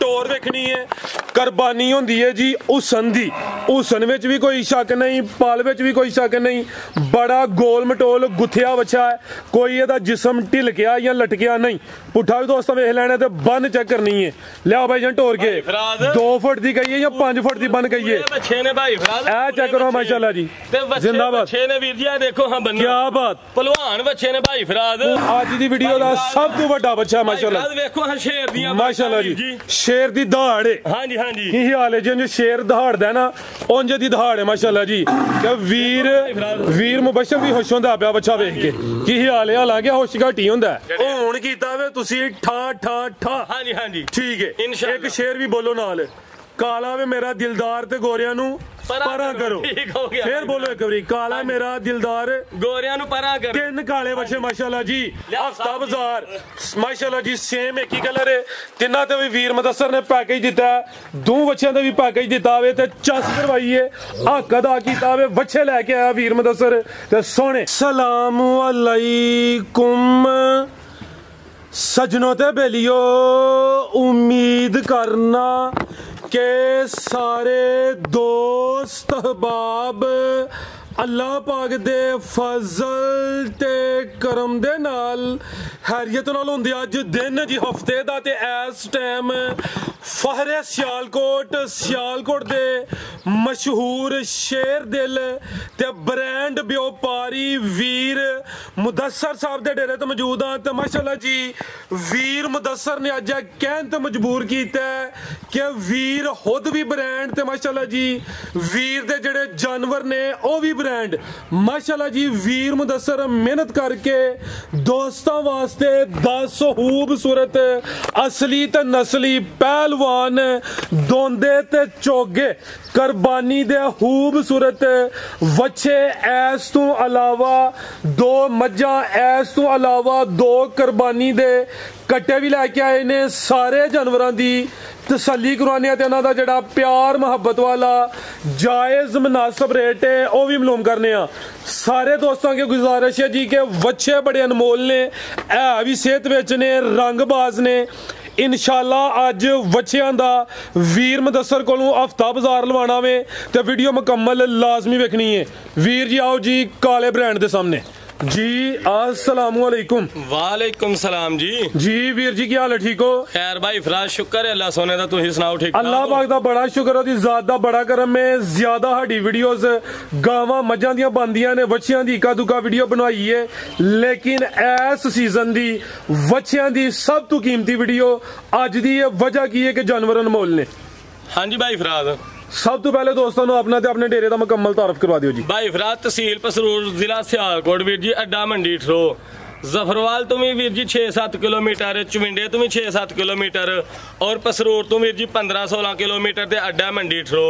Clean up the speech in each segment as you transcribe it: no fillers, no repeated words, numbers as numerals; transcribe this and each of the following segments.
टोर वेखनी है, कुर्बानी होंदी है जी हुसन दी। हुसन विच भी कोई शक नहीं, पल विच भी कोई शक नहीं। बड़ा गोल मटोल गुथिया बच्चा है, कोई इहदा जिस्म ढिलकिया या लटकिया नहीं। पुट्ठा भी दोस्तों वेख लैना ते बन चेक करनी है। लिया भाई जान टोर के 2 फुट दी कही है या 5 फुट दी बन कही है? ए चेक करो माशाल्लाह जी, जिंदाबाद। देखो हाँ बंदा, क्या बात, पहलवान बच्चे ने भाई फराद। आज दी वीडियो दा सब तो बड़ा बच्चा माशाल्लाह। देखो हाँ शेर दी माशाल्लाह जी, शेर दी दहाड़ है। हाँ जी हाँ जी, की हाल है जी? शेर दहाड़दा ना उंज दी दहाड़ है माशाल्लाह जी। क्या वीर मुबशर भी खुश होंदा पिया बच्चा वेख के। की हाल है? हालांकि होश घट ही होंदा है। हुण कीता वे तुसी ठा ठा ठा। हाँ जी हाँ जी, ठीक है। एक शेर भी बोलो नाल, काला वे मेरा दिलदार ते गोरियां नू परा करो। फिर बोलो एक बारी, काला मेरा दिलदार गोरियां नू परा करो। 3 काले बच्चे माशाल्लाह जी। हफ्ता बाजार माशाल्लाह जी, सेम एक ही कलर है। तिना ते भी वीर मुदस्सर ने पैकेज दिता है, 2 बच्चों का भी पैकेज दिता है ते चस करवाई है, हक अदा किया है, बच्चे लैके आया वीर मुदस्सर ते सोने। सलाम अलैकुम सजनों ते बेलियो, उम्मीद करना के सारे दोस्त अहबाब अल्लाह पाक दे फजल ते करम दे नाल हैरियत नाल होंदे अज दिन जी हफ्ते दा। ते इस टाइम फहरे सियालकोट दे मशहूर शेर दिल ते ब्रांड व्यापारी वीर मुदस्सर साहब दे डेरे ते मौजूद हाँ। ते माशाल्लाह जी वीर मुदस्सर ने अज कहन ते मजबूर कीता है कि वीर खुद भी ब्रांड ते माशाल्लाह जी वीर दे जेड़े जानवर ने ओ भी ब्रांड। माशाल्लाह जी वीर मुदस्सर मेहनत करके दोस्तां वास्ते 10 खूबसूरत असली ते नस्ली पहलवान दोंदे ते चोगे कुर्बानी दे खूबसूरत वच्छे, ऐस तो अलावा 2 मज्जां, ऐस तो अलावा 2 कुर्बानी दे कट्टे भी लैके आए ने। सारे जानवरां दी तसल्ली करवाने ते इन्हां दा जेड़ा प्यार मुहब्बत वाला जायज मुनासिब रेट है वह भी मालूम करने। सारे दोस्तों की गुजारिश है जी के वच्छे बड़े अनमोल ने, है भी सेहत विच ने, रंगबाज ने। इंशाल्लाह अज वच्छियां दा वीर मुदस्सर कोलों हफ्ता बाजार लवाना वे ते वीडियो मुकम्मल लाजमी वेखनी है। वीर जी आओ जी काले ब्रांड दे सामने जी। अस्सलाम वालेकुम। वालेकुम सलाम जी। जी वीर जी क्या हाल है? ठीक हो? खैर भाई फराज, शुक्र है अल्लाह सोने दा, तुसीं सुनाओ ठीक? अल्लाह पाक दा बड़ा शुक्र, ओदी जात दा बड़ा करम है। ज्यादा साडी वीडियोस गावां मज्जां दियां बनदियां ने, वच्छियां दी इक्का दुक्का वीडियो बनवाई है, लेकिन इस सीजन दी वच्छियां दी सब तो कीमती वीडियो अज दी है। वजह की है कि जानवर अनमोल ने। हाँ जी भाई फराज, सब तो पहले दोस्तों अपना ते अपने डेरे का मुकम्मल तारफ करवा दियो जी। भाई फराज तहसील पसरूर, जिला सियालकोट वीर जी, अड्डा मंडी ठरो। जफरवाल तो भी वीर जी 6-7 किलोमीटर, चुमिंडे तो भी 6-7 किलोमीटर और पसरूर तो वीर जी 15-16 किलोमीटर ते अड्डा मंडी ठरो।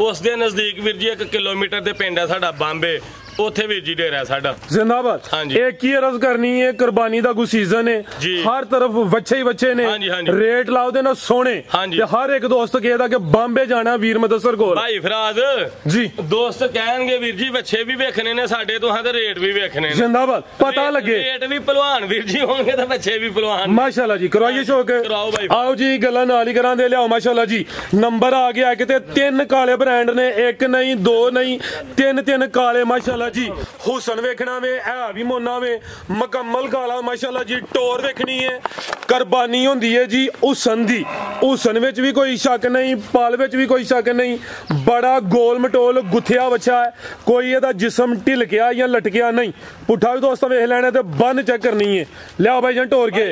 उस दे नजदीक वीर जी 1 किलोमीटर ते पिंड है साडा बांबे, उथे वीर जी डेरा है साडा। जिंदाबाद। हाँ जी, एक ही अर्ज करनी है, कुर्बानी दा कोई सीजन है जी, हर तरफ बच्चे ही बच्चे ने। हाँ जी, हाँ जी। रेट लाओ दे ना सोने। हाँ जी, हर एक दोस्त कहता कि बॉम्बे जाना वीर मुदस्सर कोल। भाई फराज जी दोस्त कहेंगे वीर जी बच्चे भी वेखने ने साडे तो, हाँ ते रेट भी वेखने ने। जिंदाबाद। पता लगे रेट भी पहलवान वीर जी होंगे तो बच्चे भी पहलवान। माशाल्लाह जी करवाइए शौक। कराओ भाई। आओ जी गल्लां नाल ही करां दे लियाओ। माशाल्लाह जी नंबर आ गया कि 3 काले ब्रांड ने, 1 नहीं 2 नहीं 3 काले माशाल्लाह जी। हुसन वेखना वे, है भी मोना वे, मुकम्मल काला माशाल्लाह जी। टोर वेखनी है, कुर्बानी होंदी है जी हुसन दी। हुसन विच भी कोई शक नहीं, पल विच भी कोई शक नहीं। बड़ा गोल मटोल गुथिया बच्चा है, कोई इहदा जिस्म ढिलकिया या लटकिया नहीं। पुट्ठा भी दोस्तों वेख लैना ते बन चेक करनी है। लिया भाई जान टोर के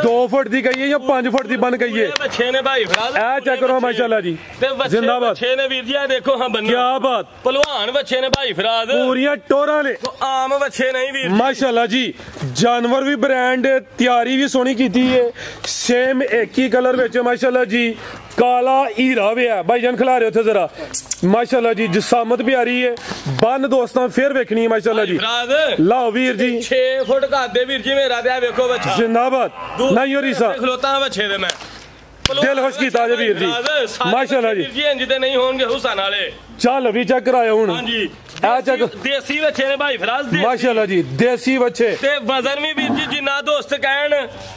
2 फुट दी कही है या 5 फुट दी बन कही है? बच्चे ने भाई फराज, ए चेक करो माशाल्लाह जी, जिंदाबाद। बच्चे ने वीर जी देखो हाँ बंदा, क्या बात, पहलवान बच्चे ने भाई फराज, पूरियां टोरा ने, तो आम बच्चे नहीं वीर माशाल्लाह जी। जानवर भी ब्रांड, तैयारी भी सोहनी कीती है, सेम एक ही कलर विच माशाल्लाह जी। काला हीरा भी है भाई जान, खिला रहे हो जरा माशाल्लाह जी। जिसामत भी आ रही है, बन दोस्तों फिर वेखनी है माशाल्लाह जी। लाओ वीर जी 6 फुट का दे वीर जी मेरा दे, देखो बच्चा जिंदाबाद। नहीं हो रीसा खलोता बच्चे दे मैं दिल खुश कीता वीर जी माशाल्लाह जी। इंज दे नहीं होंगे हुसन वाले। चल भी चेक कराया हूं। हां जी ਆ ਚੱਕ ਦੇਸੀ ਬੱਚੇ ਨੇ ਭਾਈ ਫਰਾਜ਼ ਮਾਸ਼ਾਅੱਲਾ ਜੀ ਦੇਸੀ ਬੱਚੇ ਤੇ ਵਜ਼ਨ ਵੀ ਵੀਰ ਜੀ ਜਿੰਨਾ ਦੋਸਤ ਕਹਿਣ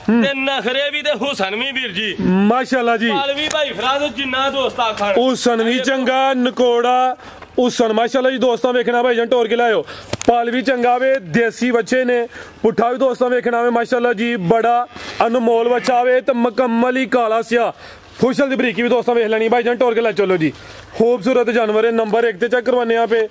ਤੇ ਨਖਰੇ ਵੀ ਤੇ ਹੁਸਨ ਵੀ ਵੀਰ ਜੀ ਮਾਸ਼ਾਅੱਲਾ ਜੀ ਪਾਲ ਵੀ ਭਾਈ ਫਰਾਜ਼ ਜਿੰਨਾ ਦੋਸਤ ਆਖਣ ਹੁਸਨ ਵੀ ਚੰਗਾ ਨਕੋੜਾ ਹੁਸਨ ਮਾਸ਼ਾਅੱਲਾ ਜੀ ਦੋਸਤਾਂ ਵੇਖਣਾ ਭਾਈ ਜਨ ਟੋਰ ਕੇ ਲਾਇਓ ਪਾਲ ਵੀ ਚੰਗਾ ਵੇ ਦੇਸੀ ਬੱਚੇ ਨੇ ਪੁੱਠਾ ਵੀ ਦੋਸਤਾਂ ਵੇਖਣਾ ਵੇ ਮਾਸ਼ਾਅੱਲਾ ਜੀ ਬੜਾ ਅਨਮੋਲ ਬੱਚਾ ਵੇ ਤੇ ਮੁਕੰਮਲ ਹੀ ਕਾਲਾ ਸਿਆ ਫੁਸ਼ਲ ਦੀ ਬਰੀਕੀ ਵੀ ਦੋਸਤਾਂ ਵੇਖ ਲੈਣੀ ਭਾਈ ਜਨ ਟੋਰ ਕੇ ਲੈ ਚਲੋ ਜੀ खूबसूरत जानवर है नंबर 1 ਤੇ ਚੈੱਕ ਕਰਵਾਨੇ ਆ ਪੇ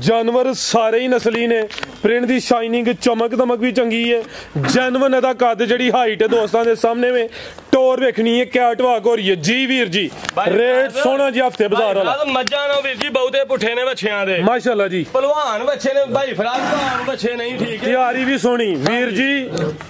जानवर ਸਾਰੇ ਹੀ ਨਸਲੀ ਨੇ ਪ੍ਰਿੰਟ ਦੀ ਸ਼ਾਈਨਿੰਗ ਚਮਕ ਦਮਕ ਵੀ ਚੰਗੀ ਹੈ ਜੈਨੂਨ ਇਹਦਾ ਕੱਦ ਜਿਹੜੀ ਹਾਈਟ ਹੈ ਦੋਸਤਾਂ ਦੇ ਸਾਹਮਣੇ ਵੇ ਟੋਰ ਵੇਖਣੀ ਹੈ ਕੈਟ ਵਾਕ ਹੋ ਰਹੀ ਹੈ ਜੀ ਵੀਰ ਜੀ ਰੇਟ ਸੋਹਣਾ ਜੀ ਹਫਤੇ ਬਾਜ਼ਾਰ ਵਾਲਾ ਮੱਝਾਂ ਨਾ ਵੀਰ ਜੀ ਬਹੁਤੇ ਪੁੱਠੇ ਨੇ ਬੱਚਿਆਂ ਦੇ ਮਾਸ਼ਾਅੱਲਾ ਜੀ ਪਹਿਲਵਾਨ ਬੱਚੇ ਨੇ ਭਾਈ ਫਰਾਜ਼ ਪਹਿਲਵਾਨ ਬੱਚੇ ਨਹੀਂ ਠੀਕ ਹੈ ਤਿਆਰੀ ਵੀ ਸੋਹਣੀ ਵੀਰ ਜੀ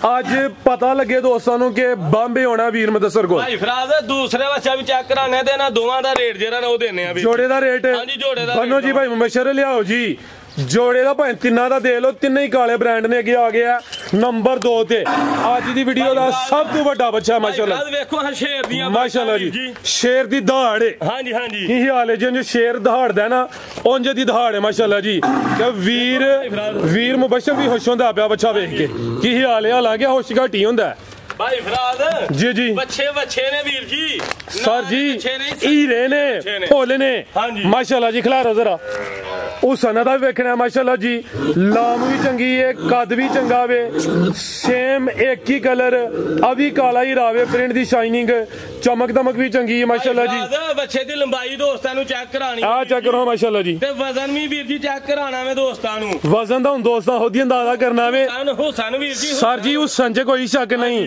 ਅੱਜ ਪਤਾ ਲੱਗੇ ਦੋਸਤਾਂ ਨੂੰ ਕਿ ਬੰਬੇ ਹੋਣਾ ਵੀਰ ਮਦਸਰ ਕੋਲ ਭਾਈ ਫਰਾਜ਼ ਦੂਸਰੇ ਬੱਚਾ ਵੀ ਚੈੱਕ ਕਰਾਣੇ ਤੇ ਇਹਨਾਂ ਦੋਵਾਂ ਦਾ ਰੇਟ ਜਿਹੜਾ ਉਹ ਦੇਣੇ ਆ जोड़े का रेट हाँ जी जोड़े का बनो जी भाई मुबशर लियाओ जी जोड़े का भाई तिना का दे लो तिने ही काले ब्रांड ने अगे आ गया नंबर 2 ते आज दी वीडियो का सब तो बड़ा बच्चा माशाल्लाह देखो हां शेर दी माशाल्लाह जी शेर दी दहाड़ है हां जी की हाल है जो शेर दहाड़दा ना उंज दी दहाड़ है माशाल्लाह जी कि वीर मुबशर भी खुश होंदा पिया बच्चा देख के की हाल है हालांकि होश घट ही होंदा है भाई फराज जी बच्चे ने वीर जी सर जी हीरे ने फुल ने माशाल्लाह जी खिलारो जरा हुसन दा वेखना माशाल्लाह जी लाम भी चंगी है कद भी चंगा वे सेम एक ही कलर अभी काला ही रावे प्रिंट दी शाइनिंग चमक दमक भी चंगी है माशाल्लाह जी बच्चे दी लंबाई दोस्तां नु चेक करानी आ चेक करो माशाल्लाह जी ते वजन भी वीर जी चेक कराना वे दोस्तां नु वजन दा हुन दोस्तां खुद ही अंदाजा करना वे हुसन वीर जी सर जी हुसन च कोई शक नहीं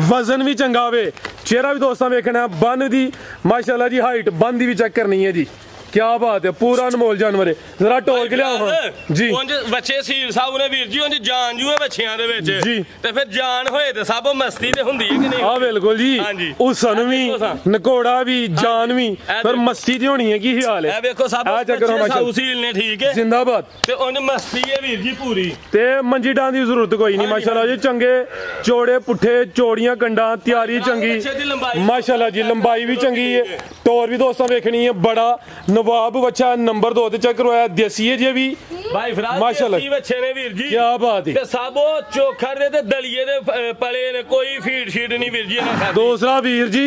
वजन भी चंगा वे चेहरा भी दोस्तां वेखना बन दी माशाल्लाह जी हाइट बन दी भी चेक करनी है जी क्या बात है पूरा अनमोल जानवर है जरा टोर के लियाओ जी उंज बच्चे सील साहब ने वीर जी उंज जान जू है बच्चियां दे विच जी ते फिर जान होए ते सब मस्ती ते हुंदी है कि नहीं हां बिल्कुल जी हुसन भी नकोड़ा भी जान भी फिर मस्ती दी होनी है की हाल है ए देखो सब साहब सील ने ठीक है जिंदाबाद ते उंज मस्ती है वीर जी पूरी ते मंजी डां दी जरूरत कोई नहीं माशाल्लाह जी चंगे चौड़े पुठे चौड़ियां कंडा तैयारी चंगी माशाल्लाह जी लंबाई भी चंगी है टोर भी दोस्तों देखनी है बड़ा नवाब बच्चा नंबर 2 ते चेक करवाया देसी है जी भी भाई फराज माशाल्लाह देसी बच्चे ने वीर जी क्या बात है ते सबो चोखर दे ते दलिए दे पले ने कोई फीड शीड नहीं वीर जी ना दूसरा वीर जी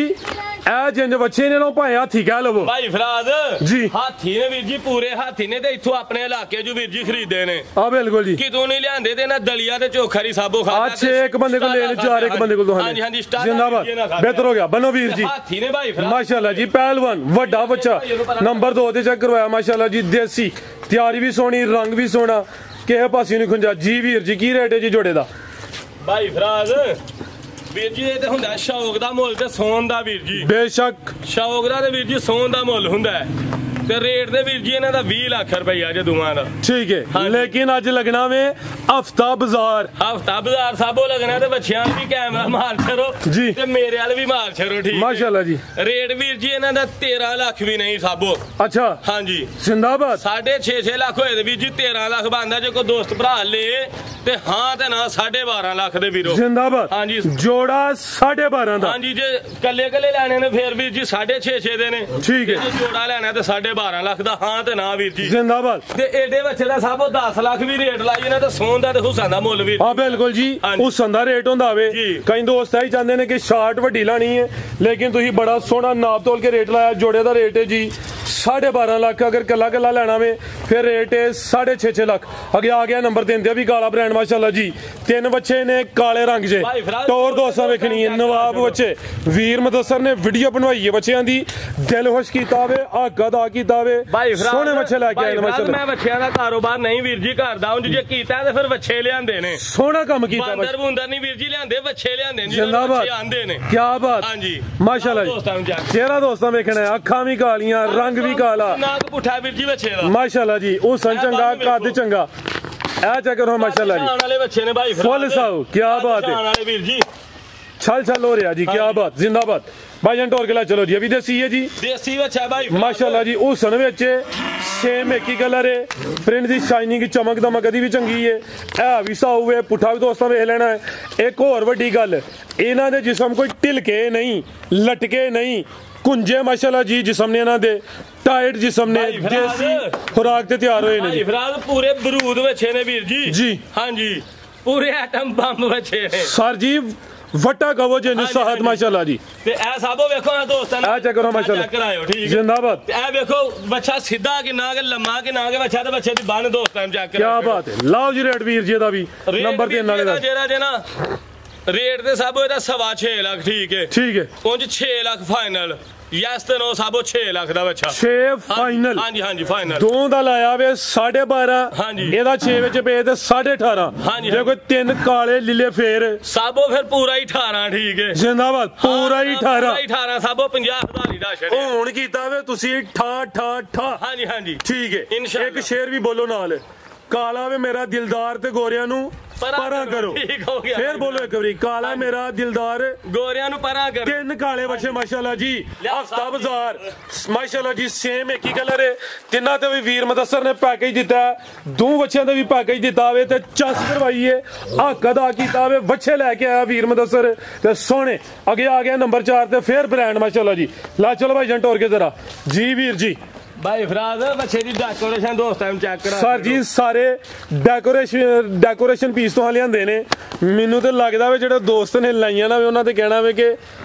ए जिंज बच्चे ने नो भाए हाथी कह लवो भाई फराज जी हाथी ने वीर जी पूरे हाथी ने ते इथों अपने इलाके जो वीर जी खरीदे ने हां बिल्कुल जी कितों नहीं लियांदे ते ना दलिया ते चोखर ही सबो खाता अच्छे एक बंदे को लेने चार एक बंदे को तो हां जी जिंदाबाद बेहतर हो गया बनो वीर जी हाथी ने भाई फराज माशाल्लाह जी पहलवान बड़ा बच्चा नंबर 2 ते चेक करवाया माशाल्लाह जी देसी तैयारी भी सोहनी रंग भी सोहना किहे पासे नहीं खुंजा जी वीर जी की रेट है जी जोड़े दा भाई फराज वीर जी ਇਹ ਤੇ ਹੁੰਦਾ ਸ਼ੌਕ ਦਾ ਮੁੱਲ ਤੇ ਸੋਨ ਦਾ ਵੀਰ ਜੀ ਬੇਸ਼ੱਕ ਸ਼ੌਕ ਦਾ ਤੇ ਵੀਰ ਜੀ ਸੋਨ ਦਾ ਮੁੱਲ ਹੁੰਦਾ ਹੈ ਤੇ ਰੇਟ ਦੇ ਵੀਰ ਜੀ ਇਹਨਾਂ ਦਾ 20 ਲੱਖ ਰੁਪਈਆ ਜੇ ਦੋਵਾਂ ਦਾ ਠੀਕ ਹੈ ਲੇਕਿਨ ਅੱਜ ਲੱਗਣਾ ਵੇ ਹਫਤਾ ਬਾਜ਼ਾਰ ਸਾਬੋ ਲੱਗਣਾ ਤੇ ਬੱਚਿਆਂ ਵੀ ਕੈਮਰਾ ਮਾਰ ਛਰੋ ਜੀ ਤੇ ਮੇਰੇ ਵਾਲ ਵੀ ਮਾਰ ਛਰੋ ਠੀਕ ਮਾਸ਼ਾਅੱਲਾ ਜੀ ਰੇਟ ਵੀਰ ਜੀ ਇਹਨਾਂ ਦਾ 13 ਲੱਖ ਵੀ ਨਹੀਂ ਸਾਬੋ ਅੱਛਾ ਹਾਂਜੀ ਜ਼ਿੰਦਾਬਾਦ 6.5 ਲੱਖ ਹੋਏ ਤੇ ਵੀਰ ਜੀ 13 ਲੱਖ ਬਣਦਾ ਜੇ ਕੋਈ ਦੋਸਤ ਭਰਾ ਲੇ ਤੇ ਹਾਂ ਤੇ ਨਾ 12.5 ਲੱਖ ਦੇ ਵੀਰੋ ਜ਼ਿੰਦਾਬਾਦ ਹਾਂਜੀ ਜੋੜਾ 12.5 ਦਾ ਹਾਂਜੀ ਜੇ ਕੱਲੇ ਲੈਣੇ ਨੇ ਫੇਰ ਵੀਰ ਜੀ 6.5 ਦੇ ਨੇ ਠੀਕ ਹੈ ਜੇ ਜੋੜਾ ਲੈਣਾ ਤੇ 12.5 ਲੱਖ ਦਾ ਹਾਂ ਤੇ ਨਾ ਵੀਰ ਜੀ ਜ਼ਿੰਦਾਬਾਦ ਤੇ ਏਡੇ ਬੱਚੇ ਦਾ ਸਭ 10 ਲੱਖ ਵੀ ਰੇਟ ਲਾਈ ਇਹਨਾਂ ਤੇ ਸੋਨ ਦਾ ਤੇ ਹੁਸਨ ਦਾ ਮੁੱਲ ਵੀ ਹਾਂ ਬਿਲਕੁਲ ਜੀ ਹੁਸਨ ਦਾ ਰੇਟ ਹੁੰਦਾ ਵੇ ਕਈ ਦੋਸਤ ਇਹ ਚਾਹੁੰਦੇ ਨੇ ਕਿ ਸ਼ਾਰਟ ਵੱਡੀ ਲਾਣੀ ਹੈ ਲੇਕਿਨ ਤੁਸੀਂ ਬੜਾ ਸੋਹਣਾ ਨਾਪ ਤੋਲ ਕੇ ਰੇਟ ਲਾਇਆ ਜੋੜੇ ਦਾ ਰੇਟ ਹੈ ਜੀ 12.5 ਲੱਖ ਅਗਰ ਕੱਲਾ ਲੈਣਾ ਵੇ ਫਿਰ ਰੇਟ ਹੈ 6.5 ਲੱਖ ਅੱਗੇ ਆ ਗਿਆ ਨੰबर 3 ਤੇ ਵੀ ਕਾਲਾ ਬ੍ਰਾਂਡ ਮਾਸ਼ਾਅੱਲਾ ਜੀ 3 ਬੱਚੇ ਨੇ ਕਾਲੇ ਰੰਗ ਜੇ ਟੋਰ ਦੋਸਤਾਂ ਵੇਖਣੀ ਹੈ ਨਵਾਬ ਬੱਚੇ ਵੀਰ ਮਦਸਰ ਨੇ ਵੀਡੀਓ ਬਣਵਾਈ ਹੈ ਬੱਚਿਆਂ ਦੀ ਦਿਲ ਖੁਸ਼ ਕੀਤਾ ਵੇ ਹੱਕ ਅਦਾ ਕੀਤਾ ਵੇ ਸੋਹਣੇ ਬੱਚੇ ਲੈ ਕੇ ਆਏ ਨੇ ਮਾਸ਼ਾਅੱਲਾ ਮੈਂ ਬੱਚਿਆਂ ਦਾ ਕਾਰੋਬਾਰ ਨਹੀਂ ਵੀਰ ਜੀ ਕਰਦਾ ਉਂਝ ਜੇ ਕੀਤਾ ਤੇ ਫਿਰ ਬੱਚੇ ਲਿਆਂਦੇ ਨੇ ਸੋਹਣਾ ਕੰਮ ਕੀਤਾ ਬੰਦਰ ਬੁੰਦਰ ਨਹੀਂ ਵੀਰ ਜੀ ਲਿਆਂਦੇ ਬੱਚੇ ਲਿਆਂਦੇ ਜੀ ਬੱਚੇ ਆਂਦੇ ਨੇ ਕੀ ਬਾਤ ਹਾਂਜੀ ਮਾਸ਼ਾਅੱਲਾ ਜੀ ਚਿਹਰਾ ਦੋਸਤਾਂ ਵੇਖਣਾ ਅੱਖਾਂ ਵੀ ਕਾਲੀਆਂ ਰੰਗ ਵੀ ਕਾਲਾ ਨਾਕ ਪੁੱਠਾ ਵੀਰ ਜੀ ਬੱਚੇ ਦਾ ਮਾਸ਼ਾਅੱਲਾ ਜੀ ਉਹ ਸੰ ਚੰਗਾ ਕੱਦ ਚੰਗਾ ਇਹ ਚੈੱਕ ਕਰੋ ਮਾਸ਼ਾਅੱਲਾ ਜੀ ਆਉਣ ਵਾਲੇ ਬੱਚੇ ਨੇ ਭਾਈ ਫੁੱਲ ਸਾਊ ਕੀ ਬਾਤ ਹੈ ਆਉਣ ਵਾਲੇ ਵੀਰ ਜੀ छल हो रहा जी क्या बात जिंदाबाद भाईजान टोर के ला चलो जी अभी देसी है जी देसी बच्चा भाई माशाल्लाह जी हुसन विच सेम एक ही कलर है प्रिंट दी शाइनिंग चमक दमक दी भी चंगी है ए भी साऊ है पुठा भी दोस्तों वेख लेना है एक और वड्डी गल इन्हां दे जिस्म कोई ढिलके नहीं लटके नहीं ਕੁੰਜੇ ਮਾਸ਼ਾਅੱਲਾ ਜੀ ਜਿਸਮ ਨੇ ਇਹਨਾਂ ਦੇ ਟਾਈਟ ਜਿਸਮ ਨੇ ਦੇਸੀ ਖੁਰਾਕ ਤੇ ਤਿਆਰ ਹੋਏ ਨੇ ਜੀ ਫਰਾਜ਼ ਪੂਰੇ ਬਰੂਦ ਬੱਚੇ ਨੇ ਵੀਰ ਜੀ ਜੀ ਹਾਂਜੀ ਪੂਰੇ ਐਟਮ ਬੰਬ ਬੱਚੇ ਨੇ ਸਰ ਜੀ ਵਟਾ ਕਵੋ ਜੀ ਨਿਸਾਹਤ ਮਾਸ਼ਾਅੱਲਾ ਜੀ ਤੇ ਇਹ ਸਾਬੋ ਵੇਖੋ ਨਾ ਦੋਸਤਾਂ ਆ ਚੈੱਕ ਕਰੋ ਮਾਸ਼ਾਅੱਲਾ ਕਰਾਇਓ ਠੀਕ ਜਿੰਦਾਬਾਦ ਤੇ ਇਹ ਵੇਖੋ ਬੱਚਾ ਸਿੱਧਾ ਕਿੰਨਾ ਕਿ ਲੰਮਾ ਕਿੰਨਾ ਕਿ ਬੱਚਾ ਤੇ ਬੱਚੇ ਦੀ ਬੰਨ ਦੋਸਤਾਂ ਨੂੰ ਚੈੱਕ ਕਰਾਓ ਕੀ ਬਾਤ ਹੈ ਲਾਓ ਜੀ ਰੇਟ ਵੀਰ ਜੀ ਦਾ ਵੀ ਨੰਬਰ 3 ਵਾਲੇ ਦਾ ਜਿਹੜਾ ਜੇ ਨਾ ਰੇਟ ਤੇ ਸਾਬੋ ਇਹਦਾ 6.5 ਲੱਖ ਠੀਕ ਹੈ ਠੀਕ ਹੈ ਉਂਝ 6 ਲੱਖ ਫਾਈਨਲ ਯੈਸ ਤੇ ਨੋ ਸਾਬੋ 6 ਲੱਖ ਦਾ ਬੱਚਾ 6 ਫਾਈਨਲ ਹਾਂਜੀ ਹਾਂਜੀ ਫਾਈਨਲ ਦੋ ਦਾ ਲਾਇਆ ਵੇ 12.5 ਹਾਂਜੀ ਇਹਦਾ 6 ਵਿੱਚ ਪਏ ਤੇ 18.5 ਹਾਂਜੀ ਜੇ ਕੋਈ ਤਿੰਨ ਕਾਲੇ ਲੀਲੇ ਫੇਰ ਸਾਬੋ ਫਿਰ ਪੂਰਾ ਹੀ 18 ਠੀਕ ਹੈ ਜਿੰਦਾਬਾਦ ਪੂਰਾ ਹੀ 18 18 ਸਾਬੋ 50,000 ਹੀ ਦਾ ਛੜਿਆ ਹੁਣ ਕੀਤਾ ਵੇ ਤੁਸੀਂ ਠਾ ਠਾ ਠਾ ਹਾਂਜੀ ਹਾਂਜੀ ਠੀਕ ਹੈ ਇਨਸ਼ਾਅੱਲਾ। ਇੱਕ ਸ਼ੇਰ ਵੀ ਬੋਲੋ ਨਾਲ ਕਾਲਾ ਵੇ ਮੇਰਾ ਦਿਲਦਾਰ ਤੇ ਗੋਰਿਆਂ ਨੂੰ ਪਰਾਂ ਕਰੋ ਠੀਕ ਹੋ ਗਿਆ ਫੇਰ ਬੋਲੋ ਇੱਕ ਵਾਰੀ ਕਾਲਾ ਮੇਰਾ ਦਿਲਦਾਰ ਗੋਰਿਆਂ ਨੂੰ ਪਰਾਂ ਕਰੋ ਤਿੰਨ ਕਾਲੇ ਬੱਚੇ ਮਾਸ਼ਾਅੱਲਾ ਜੀ ਹਫਤਾ ਬਾਜ਼ਾਰ ਮਾਸ਼ਾਅੱਲਾ ਜੀ ਸੇਮ ਇੱਕ ਹੀ ਕਲਰ ਹੈ ਤਿੰਨਾਂ ਤੇ ਵੀ ਵੀਰ ਮੁਦੱਸਰ ਨੇ ਪੈਕੇਜ ਦਿੱਤਾ ਦੋ ਬੱਚਿਆਂ ਦਾ ਵੀ ਪੈਕੇਜ ਦਿੱਤਾ ਵੇ ਤੇ ਚੱਸ ਕਰਵਾਈ ਹੈ ਹੱਕ ਅਦਾ ਕੀਤਾ ਵੇ ਬੱਚੇ ਲੈ ਕੇ ਆਇਆ ਵੀਰ ਮੁਦੱਸਰ ਤੇ ਸੋਹਣੇ ਅੱਗੇ ਆ ਗਿਆ ਨੰਬਰ 4 ਤੇ ਫੇਰ ਬ੍ਰਾਂਡ ਮਾਸ਼ਾਅੱਲਾ ਜੀ ਲਾ ਚਲੋ ਭਾਈ ਜੰਟ ਹੋਰ ਕੇ ਜ਼ਰਾ ਜੀ ਵੀਰ ਜੀ ਭਾਈ ਫਰਾਜ਼ ਬੱਚੇ ਦੀ ਡੈਕੋਰੇਸ਼ਨ ਦੋਸਤਾਂ ਨੂੰ ਚੈੱਕ ਕਰਾ ਸਰ ਜੀ ਸਾਰੇ ਡੈਕੋਰੇਸ਼ਨ ਪੀਸ ਤੋਂ ਲਿਆਂਦੇ ਨੇ ਮੈਨੂੰ ਤੇ ਲੱਗਦਾ ਵੇ ਜਿਹੜੇ ਦੋਸਤ ਨੇ ਲਾਈਆਂ ਨਾ ਵੇ ਉਹਨਾਂ ਤੇ ਕਹਿਣਾ ਵੇ ਕਿ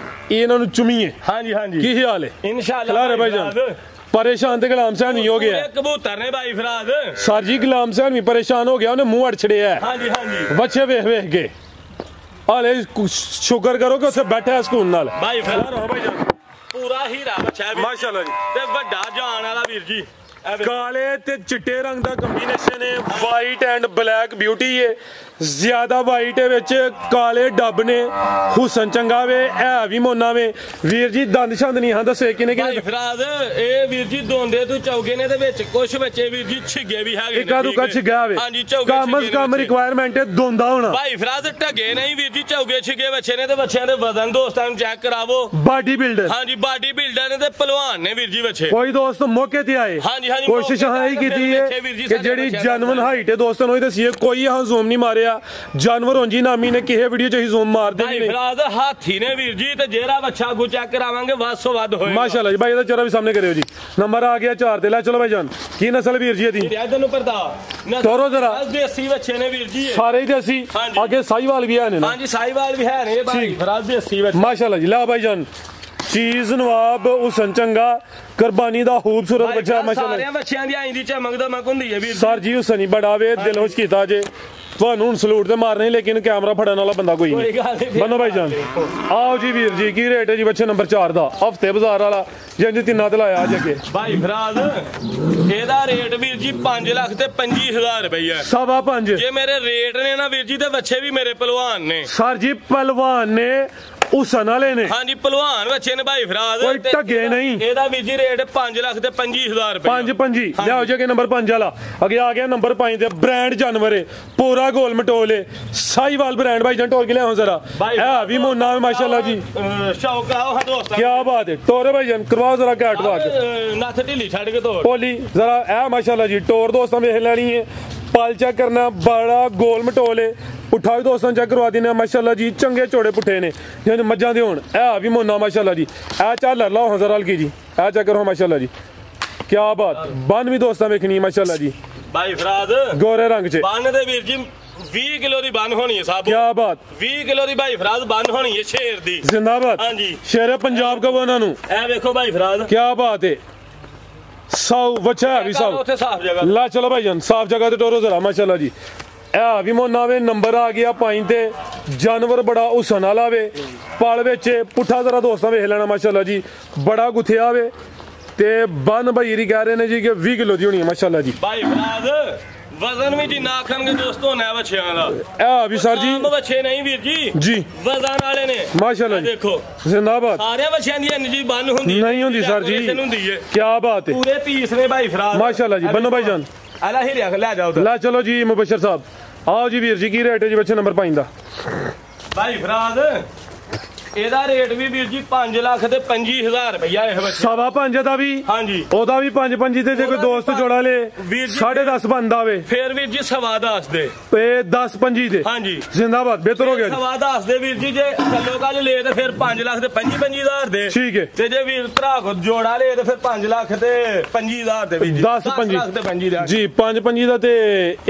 ਇਹਨਾਂ ਨੂੰ ਚੁਮੀਏ ਹਾਂਜੀ ਹਾਂਜੀ ਕੀ ਹਾਲ ਹੈ ਇਨਸ਼ਾਅੱਲਾ ਖਿਲਾ ਰਹੇ ਭਾਈ ਜਾਨ ਪਰੇਸ਼ਾਨ ਤੇ ਗੁਲਾਮ ਸਾਹਿਬ ਨਹੀਂ ਹੋ ਗਿਆ ਕਬੂਤਰ ਨੇ ਭਾਈ ਫਰਾਜ਼ ਸਰ ਜੀ ਗੁਲਾਮ ਸਾਹਿਬ ਵੀ ਪਰੇਸ਼ਾਨ ਹੋ ਗਿਆ ਉਹਨੇ ਮੂੰਹ ਅੜ ਛੜਿਆ ਹਾਂਜੀ ਹਾਂਜੀ ਬੱਚੇ ਵੇਖ ਵੇਖ ਕੇ ਹਾਲੇ ਸ਼ੁਕਰ ਕਰੋ ਕਿ ਉੱਥੇ ਬੈਠਾ ਸਕੂਨ ਨਾਲ ਭਾਈ ਫਰਾਜ਼ ਪੂਰਾ ਹੀਰਾ ਬੱਚਾ ਮਾਸ਼ਾਅੱਲਾ ਜੀ ਤੇ ਵੱਡਾ ਜਾਨ ਵਾਲਾ ਵੀਰ ਜੀ ਕਾਲੇ ਤੇ ਚਿੱਟੇ ਰੰਗ ਦਾ ਕੰਬੀਨੇਸ਼ਨ ਹੈ ਵਾਈਟ ਐਂਡ ਬਲੈਕ ਬਿਊਟੀ ਹੈ ਜ਼ਿਆਦਾ ਵਾਈਟ ਵਿੱਚ ਕਾਲੇ ਡੱਬ ਨੇ ਹੁਸਨ ਚੰਗਾ ਵੇ ਐ ਵੀ ਮੋਨਾ ਵੇ ਵੀਰ ਜੀ ਦੰਦ ਛੰਦ ਨਹੀਂ ਹਾਂ ਦੱਸੇ ਕਿਨੇ ਭਾਈ ਫਰਾਜ਼ ਇਹ ਵੀਰ ਜੀ ਦੋਂਦੇ ਤੂੰ ਚੌਗੇ ਨੇ ਦੇ ਵਿੱਚ ਕੁਝ ਬੱਚੇ ਵੀਰ ਜੀ ਛਿੱਗੇ ਵੀ ਹੈਗੇ ਇੱਕਾ ਦੁੱਕਾ ਛਿੱਗਾ ਵੇ ਹਾਂਜੀ ਚੌਗੇ ਕਮਸ ਕਮ ਰਿਕੁਆਇਰਮੈਂਟ ਹੈ ਦੋਂਦਾ ਹੋਣਾ ਭਾਈ ਫਰਾਜ਼ ਢਗੇ ਨਹੀਂ ਵੀਰ ਜੀ ਚੌਗੇ ਛਿੱਗੇ ਬੱਚੇ ਨੇ ਤੇ ਬੱਚਿਆਂ ਦੇ ਵਜ਼ਨ ਦੋਸਤਾਂ ਨੂੰ ਚੈੱਕ ਕਰਾਵੋ ਬਾਡੀ ਬਿਲਡਰ ਹਾਂਜੀ ਬਾਡੀ ਬਿਲਡਰ ਨੇ ਤੇ ਪਹਿਲਵਾਨ ਨੇ ਵੀਰ ਜੀ ਬੱਚੇ ਕੋਈ ਦੋਸਤ ਮੌਕੇ ਤੇ ਆਏ ਹਾਂਜੀ ਹਾਂਜੀ ਕੋਸ਼ਿਸ਼ ਹਾਂ ਹੀ ਕੀਤੀ ਹੈ ਕਿ ਜਿਹੜੀ ਜਨਮਨ ਹਾਈਟ ਹੈ ਦੋਸਤਾਂ ਨੂੰ ਇਹ ਦੱਸੀਏ ਕੋਈ ਹਾਂ ਜ਼ੂਮ ਨਹੀਂ ਮਾਰਿਆ ਜਾਨਵਰ ਹੁੰਜੀ ਨਾਮੀ ਨੇ ਕਿਸੇ ਵੀਡੀਓ 'ਚ ਹੀ ਜ਼ੂਮ ਮਾਰਦੇ ਨਹੀਂ ਫਰਾਜ਼ ਹਾਥੀ ਨੇ ਵੀਰ ਜੀ ਤੇ ਜਿਹੜਾ ਬੱਚਾ ਗੂ ਚੈੱਕ ਕਰਾਵਾਂਗੇ ਵੱਧ ਤੋਂ ਵੱਧ ਹੋਏਗਾ ਮਾਸ਼ਾਅੱਲਾ ਜੀ ਭਾਈ ਇਹਦਾ ਚਿਹਰਾ ਵੀ ਸਾਹਮਣੇ ਕਰਿਓ ਜੀ ਨੰਬਰ ਆ ਗਿਆ 4 ਤੇ ਲੈ ਚਲੋ ਭਾਈ ਜਾਨ ਕੀ ਨਸਲ ਵੀਰ ਜੀ ਇਹਦੀ ਇਧਰ ਨੂੰ ਪਰਦਾ ਤੋਰੋ ਜ਼ਰਾ ਦੇਸੀ ਬੱਚੇ ਨੇ ਵੀਰ ਜੀ ਸਾਰੇ ਹੀ ਦੇਸੀ ਅੱਗੇ ਸਾਹੀਵਾਲ ਵੀ ਹੈ ਨੇ ਹਾਂਜੀ ਸਾਹੀਵਾਲ ਵੀ ਹੈ ਨੇ ਭਾਈ ਫਰਾਜ਼ ਦੇਸੀ ਬੱਚੇ ਮਾਸ਼ਾਅੱਲਾ ਜੀ ਲੈ ਭਾਈ ਜਾਨ ਚੀਜ਼ ਨਵਾਬ ਹੁਸਨ ਚੰਗਾ ਕੁਰਬਾਨੀ ਦਾ ਖੂਬਸੂਰਤ ਬੱਚਾ ਮਾਸ਼ਾਅੱਲਾ ਸਾਰਿਆਂ ਬੱਚਿਆਂ ਦੀ ਆਈਂਦੀ ਚਮਕ ਦਮਕ ਹੁੰਦੀ ਹੈ ਵੀਰ ਸਰ ਜੀ ਹੁਸਨ ਹੀ ਬੜਾ ਵੇ ਦਿਲ ਖੁਸ਼ ਕੀਤਾ ਜੇ ਤੁਹਾਨੂੰ ਹੁਣ ਸਲੂਟ ਤੇ ਮਾਰਨੇ ਲੇਕਿਨ ਕੈਮਰਾ ਫੜਨ ਵਾਲਾ ਬੰਦਾ ਕੋਈ ਨਹੀਂ ਬੰਨੋ ਭਾਈ ਜਾਨ ਆਓ ਜੀ ਵੀਰ ਜੀ ਕੀ ਰੇਟ ਹੈ ਜੀ ਬੱਚੇ ਨੰਬਰ 4 ਦਾ ਹਫਤੇ ਬਾਜ਼ਾਰ ਵਾਲਾ ਜਿੰਜ ਤਿੰਨਾਂ ਤੇ ਲਾਇਆ ਅੱਜ ਅੱਗੇ ਭਾਈ ਫਰਾਜ਼ ਇਹਦਾ ਰੇਟ ਵੀਰ ਜੀ 5 ਲੱਖ ਤੇ 25,000 ਰੁਪਏ ਸਵਾ 5 ਜੇ ਮੇਰੇ ਰੇਟ ਨੇ ਨਾ ਵੀਰ ਜੀ ਤੇ ਬੱਚੇ ਵੀ ਮੇਰੇ ਪਹਿਲਵਾਨ ਨੇ ਸਰ ਜੀ ਪਹਿਲਵਾਨ ਨੇ ਹੁਸਨ ਵਾਲੇ ਨੇ ਹਾਂਜੀ ਪਹਿਲਵਾਨ ਬੱਚੇ ਨੇ ਭਾਈ ਫਰਾਜ਼ ਕੋਈ ਢੱਗੇ ਨਹੀਂ ਇਹਦਾ ਵੀਰ ਜੀ ਰੇਟ 5 ਲੱਖ ਤੇ 25,000 ਰੁਪਏ 5 ਲਿਆਓ ਜੀ ਅੱਗੇ ਨੰਬਰ 5 ਵਾਲਾ ਅੱਗੇ ਆ ਗਿਆ ਨੰਬਰ 5 ਤੇ ਬ੍ਰਾਂਡ ਜਾਨਵਰ ਹੈ ਪੂਰਾ ਗੋਲ ਮਟੋਲ ਹੈ ਸਾਹੀਵਾਲ ਬ੍ਰਾਂਡ ਭਾਈ ਜਨ ਟੋਰ ਕੇ ਲਿਆਓ ਜ਼ਰਾ ਇਹ ਵੀ ਮੋਨਾ ਹੈ ਮਾਸ਼ਾਅੱਲਾ ਜੀ ਸ਼ੌਕ ਆਓ ਹਾਂ ਦੋਸਤਾਂ ਕੀ ਬਾਤ ਹੈ ਟੋਰੇ ਭਾਈ ਜਨ ਕਰਵਾਓ ਜ਼ਰਾ ਕੈਟ ਵਾਕ ਨੱਥ ਢਿੱਲੀ ਛੱਡ ਕੇ ਤੋੜ ਪੋਲੀ ਜ਼ਰਾ ਇਹ ਮਾਸ਼ਾਅੱਲਾ ਜੀ ਟੋਰ ਦੋਸਤਾਂ ਵੇਖ ਲੈਣੀ ਹੈ ਪਾਲ ਚੈੱਕ ਕਰਨਾ ਬੜਾ ਗੋਲ ਮਟੋਲ ਹੈ ਪੁੱਠਾ ਵੀ ਦੋਸਤਾਂ ਚੈੱਕ ਕਰਵਾ ਦਿੰਦੇ ਮਾਸ਼ਾਅੱਲਾ ਜੀ ਚੰਗੇ ਚੋੜੇ ਪੁੱਠੇ ਨੇ ਜਿਵੇਂ ਮੱਝਾਂ ਦੇ ਹੋਣ ਇਹ ਵੀ ਮੋਨਾ ਮਾਸ਼ਾਅੱਲਾ ਜੀ ਇਹ ਝਾਲਰ ਲਾਓ ਹਜ਼ਾਰ ਹਲਕੀ ਜੀ ਇਹ ਚੈੱਕ ਕਰੋ ਮਾਸ਼ਾਅੱਲਾ ਜੀ ਕੀ ਬਾਤ ਬੰਨ ਵੀ ਦੋਸਤਾਂ ਵੇਖਣੀ ਮਾਸ਼ਾਅੱਲਾ ਜੀ ਭਾਈ ਫਰਾਜ਼ ਗੋਰੇ ਰੰਗ 'ਚ ਬੰਨ ਦੇ ਵੀਰ ਜੀ 20 ਕਿਲੋ ਦੀ ਬੰਨ ਹੋਣੀ ਹੈ ਸਾਬ ਕੀ ਬਾਤ 20 ਕਿਲੋ ਦੀ ਭਾਈ ਫਰਾਜ਼ ਬੰਨ ਹੋਣੀ ਹੈ ਸ਼ੇਰ ਦੀ ਜ਼ਿੰਦਾਬਾਦ ਹਾਂਜੀ ਸ਼ੇਰ ਪੰਜਾਬ ਕਹੋ ਉਹਨਾਂ ਨੂੰ ਇਹ ਵੇਖੋ ਭਾਈ ਫਰਾਜ਼ ਕੀ ਬਾਤ ਹੈ ਸਾਊ ਬੱਚਾ ਵੀ ਸਾਊ ਉੱਥੇ ਸਾਫ਼ ਜਗ੍ਹਾ ਲਾ ਚਲੋ ਭਾਈ ਜਾਨ ਸਾਫ਼ ਜਗ੍ਹਾ ਤੇ ਟੋਰੋ ਜ਼ਰਾ ਮਾਸ਼ਾਅੱਲਾ ਜੀ ਇਹ ਵੀ ਮੋਨਾਵੇ ਨੰਬਰ ਆ ਗਿਆ 5 ਤੇ ਜਾਨਵਰ ਬੜਾ ਹੁਸਨ ਵਾਲਾ ਵੇ ਪਲ ਵਿੱਚ ਪੁੱਠਾ ਜ਼ਰਾ ਦੋਸਤਾਂ ਵੇਖ ਲੈਣਾ ਮਾਸ਼ਾਅੱਲਾ ਜੀ ਬੜਾ ਗੁੱਥਿਆ ਵੇ ਤੇ ਬੰਨ ਭਾਈ ਕਹਿ ਰਹੇ ਨੇ ਜੀ ਕਿ 20 ਕਿਲੋ ਦੀ ਹੋਣੀ ਹੈ ਮਾਸ਼ਾਅੱਲਾ ਜੀ ਭਾਈ ਫਰਾਜ਼ ਵਜ਼ਨ ਵੀ ਜਿੰਨਾ ਆਖਣਗੇ ਦੋਸਤੋ ਨਾ ਬੱਚਿਆਂ ਦਾ ਇਹ ਵੀ ਸਰ ਜੀ ਬੱਚੇ ਨਹੀਂ ਵੀਰ ਜੀ ਜੀ ਵਜ਼ਨ ਵਾਲੇ ਨੇ ਮਾਸ਼ਾਅੱਲਾ ਜੀ ਦੇਖੋ ਜ਼ਿੰਦਾਬਾਦ ਸਾਰਿਆਂ ਬੱਚਿਆਂ ਦੀ ਐਨਜੀ ਬੰਨ ਹੁੰਦੀ ਨਹੀਂ ਹੁੰਦੀ ਸਰ ਜੀ ਕੀ ਬਾਤ ਹੈ ਪੂਰੇ ਪੀਸ ਨੇ ਭਾਈ ਫਰਾਜ਼ ਮਾਸ਼ਾਅੱਲਾ ਜੀ ਬੰਨੋ ਭਾਈ ਜਾਨ ਅਲਾ ਹੀ ਲੈ ਜਾਓ ਲੈ ਚਲੋ ਜੀ ਮੁਬਸ਼ਰ ਸਾਹਿਬ ਆਓ ਜੀ ਵੀਰ ਜੀ ਕੀ ਰੇਟ ਹੈ ਜੀ ਬੱਚੇ ਨੰਬਰ 5 ਦਾ ਭਾਈ ਫਰਾਜ਼ ਇਹਦਾ ਰੇਟ ਵੀ ਵੀਰ ਜੀ 5,25,000 ਰੁਪਇਆ ਇਹ ਬੱਚੇ। 5.5 ਦਾ ਵੀ ਹਾਂਜੀ ਉਹਦਾ ਵੀ 5.25 ਤੇ ਜੇ ਕੋਈ ਦੋਸਤ ਜੋੜਾ ਲੇ ਵੀਰ ਜੀ 10.5 ਬੰਦਾ ਵੇ ਫੇਰ ਵੀਰ ਜੀ 10.25 ਦੇ ਇਹ 10.25 ਦੇ ਹਾਂਜੀ ਜ਼ਿੰਦਾਬਾਦ ਬਿਹਤਰ ਹੋ ਗਿਆ ਜੀ। 10.25 ਦੇ ਵੀਰ ਜੀ ਜੇ ਕੱਲੋ ਕੱਲ ਲੇ ਤੇ ਫਿਰ 5 ਲੱਖ ਤੇ 25,000 ਦੇ ਠੀਕ ਹੈ ਤੇ ਜੇ ਵੀਰ ਭਰਾ ਕੋ ਜੋੜਾ ਲੇ ਤੇ ਫਿਰ 5 ਲੱਖ ਤੇ 25,000 ਦੇ ਵੀਰ ਜੀ 10 ਲੱਖ ਤੇ 25 ਦੇ ਜੀ 5.25 ਦਾ ਤੇ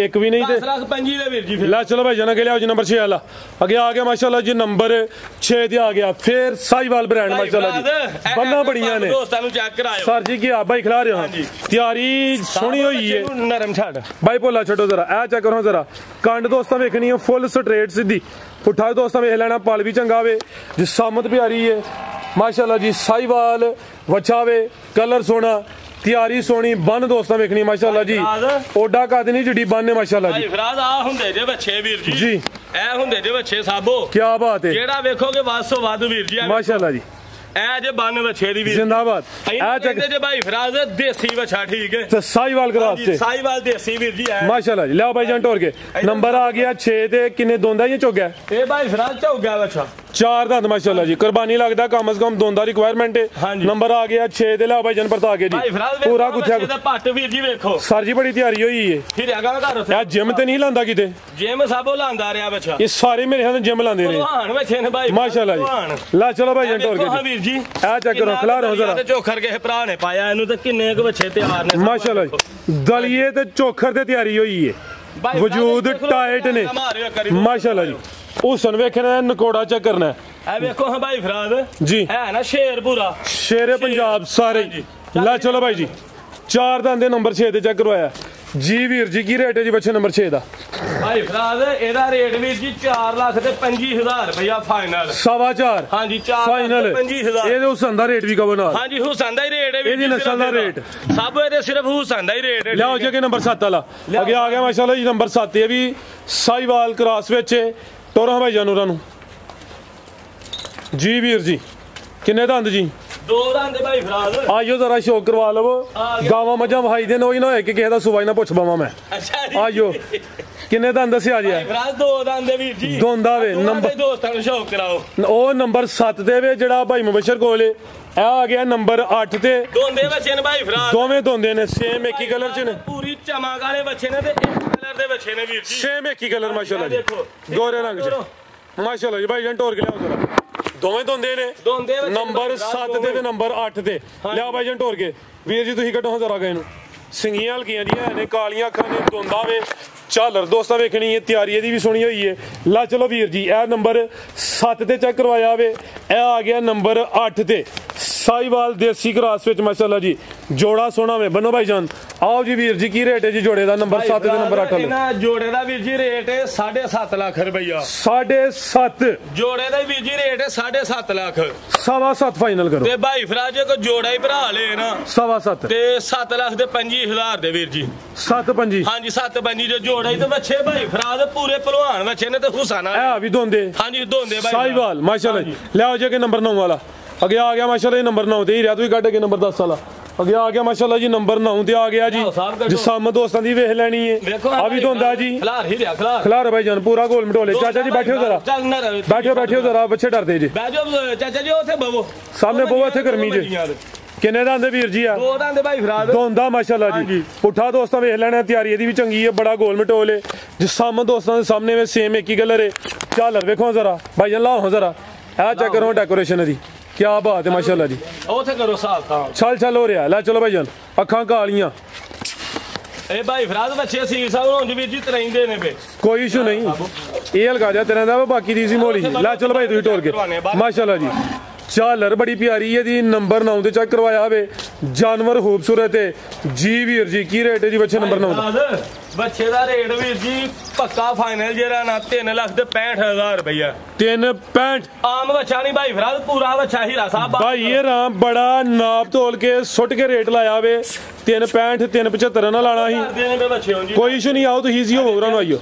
ਇੱਕ ਵੀ ਨਹੀਂ ਤੇ 10 ਲੱਖ 25 ਦੇ ਵੀਰ ਜੀ ਫਿਰ ਲੈ ਚਲੋ ਭਾਈ ਜਨਾ ਕੇ ਲਿਆਓ ਜੀ ਨੰਬਰ 6 ਵਾਲਾ ਅੱਗੇ ਆ ਗਿਆ ਮਾਸ਼ਾਅੱਲਾ ਜੀ ਨੰਬਰ 6 ਤੇ ਆ ਗਿਆ ਫਿਰ ਸਾਈਵਾਲ ਬ੍ਰਾਂਡ ਮਾਸ਼ਾਅੱਲਾ ਜੀ ਬੰਨਾ ਬੜੀਆਂ ਨੇ ਦੋਸਤਾਂ ਨੂੰ ਚੈੱਕ ਕਰਾਇਓ ਸਰ ਜੀ ਕੀ ਆ ਭਾਈ ਖਿਲਾ ਰਹੇ ਹੋ ਤਿਆਰੀ ਸੋਹਣੀ ਹੋਈ ਹੈ ਨਰਮ ਛੱਡ ਭਾਈ ਭੋਲਾ ਛੱਡੋ ਜ਼ਰਾ ਇਹ ਚੈੱਕ ਕਰੋ ਜ਼ਰਾ ਕੰਡ ਦੋਸਤਾਂ ਵੇਖਣੀ ਹੈ ਫੁੱਲ ਸਟ੍ਰੇਟ ਸਿੱਧੀ ਪੁੱਠਾ ਦੋਸਤਾਂ ਵੇਖ ਲੈਣਾ ਪਲ ਵੀ ਚੰਗਾ ਵੇ ਜਿਸ ਸਾਮਤ ਪਿਆਰੀ ਹੈ ਮਾਸ਼ਾਅੱਲਾ ਜੀ ਸਾਈਵਾਲ ਵੱਛਾ ਵੇ ਕਲਰ ਸੋਹਣਾ ਤਿਆਰੀ ਸੋਹਣੀ ਬੰਨ ਦੋਸਤਾਂ ਵੇਖਣੀ ਮਾਸ਼ਾਅੱਲਾ ਜੀ ਓਡਾ ਕੱਦ ਨਹੀਂ ਜਿੱਡੀ ਬੰਨ ਹੈ ਮਾਸ਼ਾਅੱਲਾ ਜੀ। ਭਾਈ ਫਰਾਜ਼ ਆ ਹੁੰਦੇ ਜੇ ਬੱਚੇ ਵੀਰ ਜੀ ਜੀ ਇਹ ਹੁੰਦੇ ਜੇ ਬੱਚੇ ਸਾਬੋ ਕੀ ਬਾਤ ਹੈ ਜਿਹੜਾ ਵੇਖੋਗੇ ਵੱਧ ਤੋਂ ਵੱਧ ਵੀਰ ਜੀ ਮਾਸ਼ਾਅੱਲਾ ਜੀ ਇਹ ਜੇ ਬੰਨ ਬੱਚੇ ਦੀ ਵੀਰ ਜ਼ਿੰਦਾਬਾਦ ਇਹ ਚੱਕ ਜੇ ਭਾਈ ਫਰਾਜ਼ ਦੇਸੀ ਬੱਚਾ ਠੀਕ ਹੈ ਤੇ ਸਾਈਵਾਲ ਕਰਾਸ ਤੇ ਸਾਈਵਾਲ ਦੇਸੀ ਵੀਰ ਜੀ ਹੈ ਮਾਸ਼ਾਅੱਲਾ ਜੀ ਲਿਆਓ ਭਾਈ ਜਾਨ ਟੋਰ ਕੇ ਨੰਬਰ ਆ ਗਿਆ 6 ਤੇ ਕਿੰਨੇ ਦੋਂਦਾ ਇਹ ਚੋਗਾ ਇਹ ਭਾਈ ਫਰਾਜ਼ ਝੋਗਾ ਬੱਚਾ 4 ਦੰਦ ਮਾਸ਼ਾਅੱਲਾ ਜੀ ਕੁਰਬਾਨੀ ਲੱਗਦਾ ਕਮ ਸੇ ਕਮ ਦੋਂਦਾ ਰਿਕੁਆਇਰਮੈਂਟ ਹੈ ਨੰਬਰ ਆ ਗਿਆ 6 ਤੇ ਲਿਆਓ ਭਾਈ ਜਾਨ ਪਰਤਾ ਕੇ ਜੀ ਪੂਰਾ ਗੁੱਥਿਆ ਦਾ ਪੱਟ ਵੀਰ ਜੀ ਵੇਖੋ ਸਰ ਜੀ ਬੜੀ ਤਿਆਰੀ ਹੋਈ ਹੈ ਫਿਰ ਹੈਗਾ ਘਰ ਉੱਥੇ ਇਹ ਜਿਮ ਤੇ ਨਹੀਂ ਲਾਂਦਾ ਕਿਤੇ ਜਿਮ ਸਾਬੋ ਲਾਂਦਾ ਰਿਹਾ ਬੱਚਾ ਇਹ ਸਾਰੇ ਮੇਰੇ ਹੱਥ ਜਿਮ ਲਾਂਦੇ ਨੇ ਭਲਵਾਨ ਬੱਚੇ ਨੇ ਭਾਈ ਮਾਸ਼ਾਅੱਲਾ ਜੀ ਲੈ ਚਲੋ ਭਾਈ ਜਾਨ ਟੋਰ ਕੇ ਵੀਰ ਜੀ ਇਹ ਚੈੱਕ ਕਰੋ ਖਿਲਾ ਰਹੇ ਹੋ ਜ਼ਰਾ ਤੇ ਚੋਖਰ ਕੇ ਭਰਾ ਨੇ ਪਾਇਆ ਇਹਨੂੰ ਤੇ ਕਿੰਨੇ ਕੁ ਬੱਚੇ ਤਿਆਰ ਨੇ ਮਾਸ਼ਾਅੱਲਾ ਜੀ ਦਲੀਏ ਤੇ ਚੋਖਰ ਤੇ ਤਿਆਰੀ ਹੋਈ ਹੈ ਵਜੂਦ ਟਾਈਟ ਨੇ ਮਾਸ਼ਾਅੱਲਾ ਜੀ ਹੁਸਨ ਵੇਖਣਾ ਨਕੋੜਾ ਚੈੱਕ ਕਰਨਾ ਇਹ ਵੇਖੋ ਹਾਂ ਭਾਈ ਫਰਾਜ਼ ਜੀ ਹੈ ਨਾ ਸ਼ੇਰ ਪੂਰਾ ਸ਼ੇਰੇ ਪੰਜਾਬ ਸਾਰੇ ਲੈ ਚਲੋ ਭਾਈ ਜੀ 4 ਦੰਦ ਦੇ ਨੰਬਰ 6 ਤੇ ਚੈੱਕ ਕਰਵਾਇਆ ਜੀ ਵੀਰ ਜੀ ਕੀ ਰੇਟ ਹੈ ਜੀ ਬੱਚੇ ਨੰਬਰ 6 ਦਾ ਭਾਈ ਫਰਾਜ਼ ਇਹਦਾ ਰੇਟ ਵੀਰ ਜੀ 4 ਲੱਖ ਤੇ 25,000 ਰੁਪਇਆ ਫਾਈਨਲ 4.25 ਹਾਂਜੀ 4 ਫਾਈਨਲ 25,000 ਇਹਦੇ ਹੁਸਨ ਦਾ ਰੇਟ ਵੀ ਕਵੋ ਨਾਲ ਹਾਂਜੀ ਹੁਸਨ ਦਾ ਹੀ ਰੇਟ ਹੈ ਇਹਦੀ ਨਸਲ ਦਾ ਰੇਟ ਸਭ ਇਹਦੇ ਸਿਰਫ ਹੁਸਨ ਦਾ ਹੀ ਰੇਟ ਹੈ ਲਿਆਓ ਜੀ ਕਿ ਨੰਬਰ 7 ਵਾਲਾ ਅੱਗੇ ਆ ਗਿਆ ਮਾਸ਼ਾਅੱਲਾ ਜੀ ਨੰਬਰ 7 ਇਹ ਵੀ ਸਾਈਵਾਲ ਕ੍ਰਾਸ ਵਿੱਚ ਟੋਰਾਂ ਭਾਈ ਜਾਨੂਰਾਂ ਨੂੰ ਜੀ ਵੀਰ ਜੀ ਕਿੰਨੇ ਦੰਦ ਜੀ 2 ਦੰਦ ਭਾਈ ਫਰਾਜ਼ ਆਇਓ ਜ਼ਰਾ ਸ਼ੌਕ ਕਰਵਾ ਲਵੋ ਗਾਵਾਂ ਮੱਝਾਂ ਵਹਾਈ ਦੇ ਨੋਈ ਨਾ ਹੋਏ ਕਿ ਕਿਸੇ ਦਾ ਸੁਬਾਈ ਨਾ ਪੁੱਛ ਬਾਵਾਂ ਮੈਂ ਅੱਛਾ ਜੀ ਆਇਓ ਕਿੰਨੇ ਦੰਦ ਦੱਸਿਆ ਜੀ ਫਰਾਜ਼ 2 ਦੰਦ ਵੀਰ ਜੀ ਦੋਂਦਾ ਵੇ ਨੰਬਰ ਦੋਸਤਾਂ ਨੂੰ ਸ਼ੌਕ ਕਰਾਓ ਉਹ ਨੰਬਰ 7 ਦੇ ਵੇ ਜਿਹੜਾ ਭਾਈ ਮੁਬਸ਼ਰ ਕੋਲ ਇਹ ਆ ਗਿਆ ਨੰਬਰ 8 ਤੇ ਦੋਂਦੇ ਬੱਚੇ ਨੇ ਭਾਈ ਫਰਾਜ਼ ਦੋਵੇਂ ਦੋਂਦੇ ਨੇ ਸੇਮ ਇੱਕ ਹੀ ਕਲਰ ਚ ਨੇ ਪੂਰੀ ਚਮਕ ਵਾਲੇ ਬੱਚੇ ਨੇ ਤੇ ਇੱਕ ਕਲਰ ਦੇ ਬੱਚੇ ਨੇ ਵੀਰ ਜੀ ਸੇਮ ਇੱਕ ਹੀ ਕਲਰ ਮਾਸ਼ਾਅੱਲਾ ਜੀ ਗੋਰੇ ਰੰਗ ਚ ਮਾਸ਼ਾਅੱਲਾ ਜੀ ਭਾਈ ਜਨ ਟੋਰ ਕੇ ਲਿਆਓ ਜ਼ਰਾ ਦੋਵੇਂ ਦੋਂਦੇ ਨੇ ਨੰਬਰ 7 ਤੇ ਨੰਬਰ 8 ਤੇ ਲਿਆਓ ਭਾਈ ਜਨ ਟੋਰ ਕੇ ਵੀਰ ਜੀ ਤੁਸੀਂ ਕੱਢੋ ਜ਼ਰਾ ਗਏ ਨੂੰ ਸਿੰਗੀਆਂ ਹਲਕੀਆਂ ਦੀਆਂ ਨੇ ਕਾਲੀਆਂ ਅੱਖਾਂ ਨੇ ਦੋਂਦਾ ਵੇ ਝਾਲਰ ਦੋਸਤਾਂ ਵੇਖਣੀ ਹੈ ਤਿਆਰੀ ਇਹਦੀ ਵੀ ਸੋਹਣੀ ਹੋਈ ਹੈ ਲਾ ਚਲੋ ਵੀਰ ਜੀ ਇਹ ਨੰਬਰ 7 ਤੇ ਚੈੱਕ ਕਰਵਾਇਆ ਵੇ ਇਹ ਆ ਗਿਆ ਨੰਬਰ 8 ਤੇ ਸਾਈਵਾਲ ਦੇਸੀ ਕ੍ਰਾਸ ਵਿੱਚ ਮਾਸ਼ਾਅੱਲਾ ਜੀ ਜੋੜਾ ਸੋਹਣਾ ਵੇ ਬੰਨੋ ਭਾਈ ਜਾਨ ਆਓ ਜੀ ਵੀਰ ਜੀ ਕੀ ਰੇਟ ਹੈ ਜੀ ਜੋੜੇ ਦਾ ਨੰਬਰ 7 ਤੇ ਨੰਬਰ 8 ਇਹਨਾਂ ਜੋੜੇ ਦਾ ਵੀਰ ਜੀ ਰੇਟ ਹੈ 7.5 ਲੱਖ ਰੁਪਈਆ 7.5 ਜੋੜੇ ਦਾ ਵੀਰ ਜੀ ਰੇਟ ਹੈ 7.5 ਲੱਖ 7.5 ਫਾਈਨਲ ਕਰੋ ਤੇ ਭਾਈ ਫਰਾਜ਼ ਜੇ ਕੋਈ ਜੋੜਾ ਹੀ ਭਰਾ ਲੇ ਨਾ 7.5 ਤੇ 7 ਲੱਖ ਤੇ 25,000 ਦੇ ਵੀਰ ਜੀ 7.5 ਹਾਂਜੀ 7.5 ਜੇ ਜੋੜਾ ਹੀ ਤੇ ਬੱਚੇ ਭਾਈ ਫਰਾਜ਼ ਪੂਰੇ ਭਲਵਾਨ ਬੱਚੇ ਨੇ ਤੇ ਹੁਸਨ ਇਹ ਵੀ ਦੋਂਦੇ ਹਾਂਜੀ ਦੋਂਦੇ ਭਾਈ ਸਾਈਵਾਲ ਮਾਸ਼ਾਅੱਲਾ ਜੀ ਲਿਆਓ ਜੀ ਕਿ ਨੰਬਰ 9 ਵਾਲਾ ਅੱਗੇ ਆ ਗਿਆ ਮਾਸ਼ਾਅੱਲਾ ਨੰਬਰ 9 ਤੇ ਹੀ ਰਿਹਾ ਤੂੰ ਕੱਢ ਕੇ ਨੰਬਰ 10 ਵਾਲਾ ਅੱਗੇ ਆ ਗਿਆ ਮਾਸ਼ਾਅੱਲਾ ਜੀ ਨੰਬਰ 9 ਤੇ ਆ ਗਿਆ ਜੀ ਜਿਸਮ ਦੋਸਤਾਂ ਦੀ ਵੇਖ ਲੈਣੀ ਹੈ ਆ ਵੀ ਦੋਂਦਾ ਜੀ ਖਲਾਰ ਹੀ ਰਿਹਾ ਖਲਾਰ ਖਲਾਰ ਭਾਈ ਜਾਨ ਪੂਰਾ ਗੋਲ ਮਟੋਲੇ ਚਾਚਾ ਜੀ ਬੈਠਿਓ ਜ਼ਰਾ ਬੈਠਿਓ ਜ਼ਰਾ ਬੱਚੇ ਡਰਦੇ ਜੀ ਬੈਠੋ ਚਾਚਾ ਜੀ ਉੱਥੇ ਬਵੋ ਸਾਹਮਣੇ ਬਵੋ ਇੱਥੇ ਗਰਮੀ ਜੀ ਕਿੰਨੇ ਦੰਦ ਵੀਰ ਜੀ ਆ 2 ਦੰਦ ਭਾਈ ਫਰਾਜ਼ ਦੋਂਦਾ ਮਾਸ਼ਾਅੱਲਾ ਜੀ ਪੁੱਠਾ ਦੋਸਤਾਂ ਵੇਖ ਲੈਣਾ ਤਿਆਰੀ ਇਹਦੀ ਵੀ ਚੰਗੀ ਹੈ ਬੜਾ ਗੋਲ ਮਟੋਲੇ ਜਿਸਮ ਦੋਸਤਾਂ ਦੇ ਸਾਹਮਣੇ ਵਿੱਚ ਸੇਮ ਇੱਕ ਹੀ ਕਲਰ ਹੈ ਝਾਲਰ ਵੇਖੋ ਜ਼ਰਾ ਭਾਈ ਜਾਨ ਲਾਓ ਜ਼ਰਾ ਇਹ ਚੈੱਕ ਕਰੋ ਡੈਕੋਰੇਸ਼ਨ ਦੀ क्या बात है माशाल्लाह जी उथे करो साहब चल चल हो रहा ला चलो भाई जान अखां कालियां ए भाई फराज बच्चे सीर साहब होंदे वीर जी तरैंदे ने पे कोई इशू नहीं ये हल्का जा तेरा दा बाकी दी सी मोली ला चलो भाई तू टोर के माशाल्लाह जी झालर बड़ी प्यारी है जी नंबर 9 ਤੇ ਚੈੱਕ ਕਰਵਾਇਆ ਹੋਵੇ ਜਾਨਵਰ ਖੂਬਸੂਰਤ ਹੈ ਜੀ ਵੀਰ ਜੀ ਕੀ ਰੇਟ ਹੈ ਜੀ ਬੱਚੇ ਨੰਬਰ 9 ਦਾ ਬੱਚੇ ਦਾ ਰੇਟ ਵੀਰ ਜੀ ਪੱਕਾ ਫਾਈਨਲ ਜਿਹੜਾ ਨਾ 3 ਲੱਖ ਤੇ 65,000 ਰੁਪਇਆ 3.65 ਆਮ ਬੱਚਾ ਨਹੀਂ ਭਾਈ ਫਰਾਜ਼ ਪੂਰਾ ਬੱਚਾ ਹੀਰਾ ਸਾਹਿਬ ਭਾਈ ਇਹ ਰਾਮ ਬੜਾ ਨਾਪ ਤੋਲ ਕੇ ਸੁੱਟ ਕੇ ਰੇਟ ਲਾਇਆ ਹੋਵੇ 3.65 3.75 ਨਾ ਲਾਣਾ ਸੀ ਕੋਈ ਇਸ਼ੂ ਨਹੀਂ ਆਓ ਤੁਸੀਂ ਈਜ਼ੀ ਹੋਵਰਾ ਨੂੰ ਆਇਓ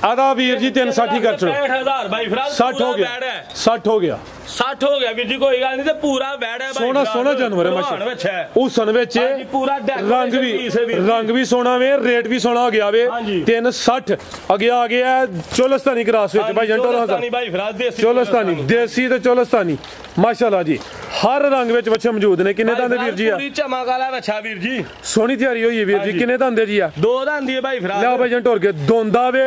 ਆਦਾ ਵੀਰ ਜੀ 360 ਕਰ ਚੋ 65,000 ਭਾਈ ਫਰਾਜ਼ 60 ਹੋ ਗਿਆ 60 ਹੋ ਗਿਆ 60 ਹੋ ਗਿਆ ਵੀਰ ਜੀ ਕੋਈ ਗੱਲ ਨਹੀਂ ਤੇ ਪੂਰਾ ਵੈੜ ਹੈ ਸੋਹਣਾ ਸੋਹਣਾ ਜਾਨਵਰ ਹੈ ਮਾਸ਼ਾਅੱਲਾ ਉਹ ਸਨ ਵਿੱਚ ਪੂਰਾ ਰੰਗ ਵੀ ਸੋਹਣਾ ਵੇ ਰੇਟ ਵੀ ਸੋਹਣਾ ਹੋ ਗਿਆ ਵੇ 360 ਅੱਗੇ ਆ ਗਿਆ ਚੋਲਸਤਾਨੀ ਕਰਾਸ ਵਿੱਚ ਭਾਈ ਜੰਟੋ ਚੋਲਸਤਾਨੀ ਦੇਸੀ ਤੇ ਚੋਲਸਤਾਨੀ ਮਾਸ਼ਾਅੱਲਾ ਜੀ ਹਰ ਰੰਗ ਵਿੱਚ ਬੱਚੇ ਮੌਜੂਦ ਨੇ ਕਿੰਨੇ ਦੰਦ ਵੀਰ ਜੀ ਆ ਪੂਰੀ ਚਮਕ ਵਾਲਾ ਬੱਚਾ ਵੀਰ ਜੀ ਸੋਹਣੀ ਤਿਆਰੀ ਹੋਈ ਹੈ ਵੀਰ ਜੀ ਕਿੰਨੇ ਦੰਦ ਜੀ ਆ 2 ਦੰਦ ਹੈ ਭਾਈ ਫਰਾਜ਼ ਲਿਆਓ ਭਾਈ ਜੰਟੋ ਕੇ ਦੋਂਦਾ ਵੇ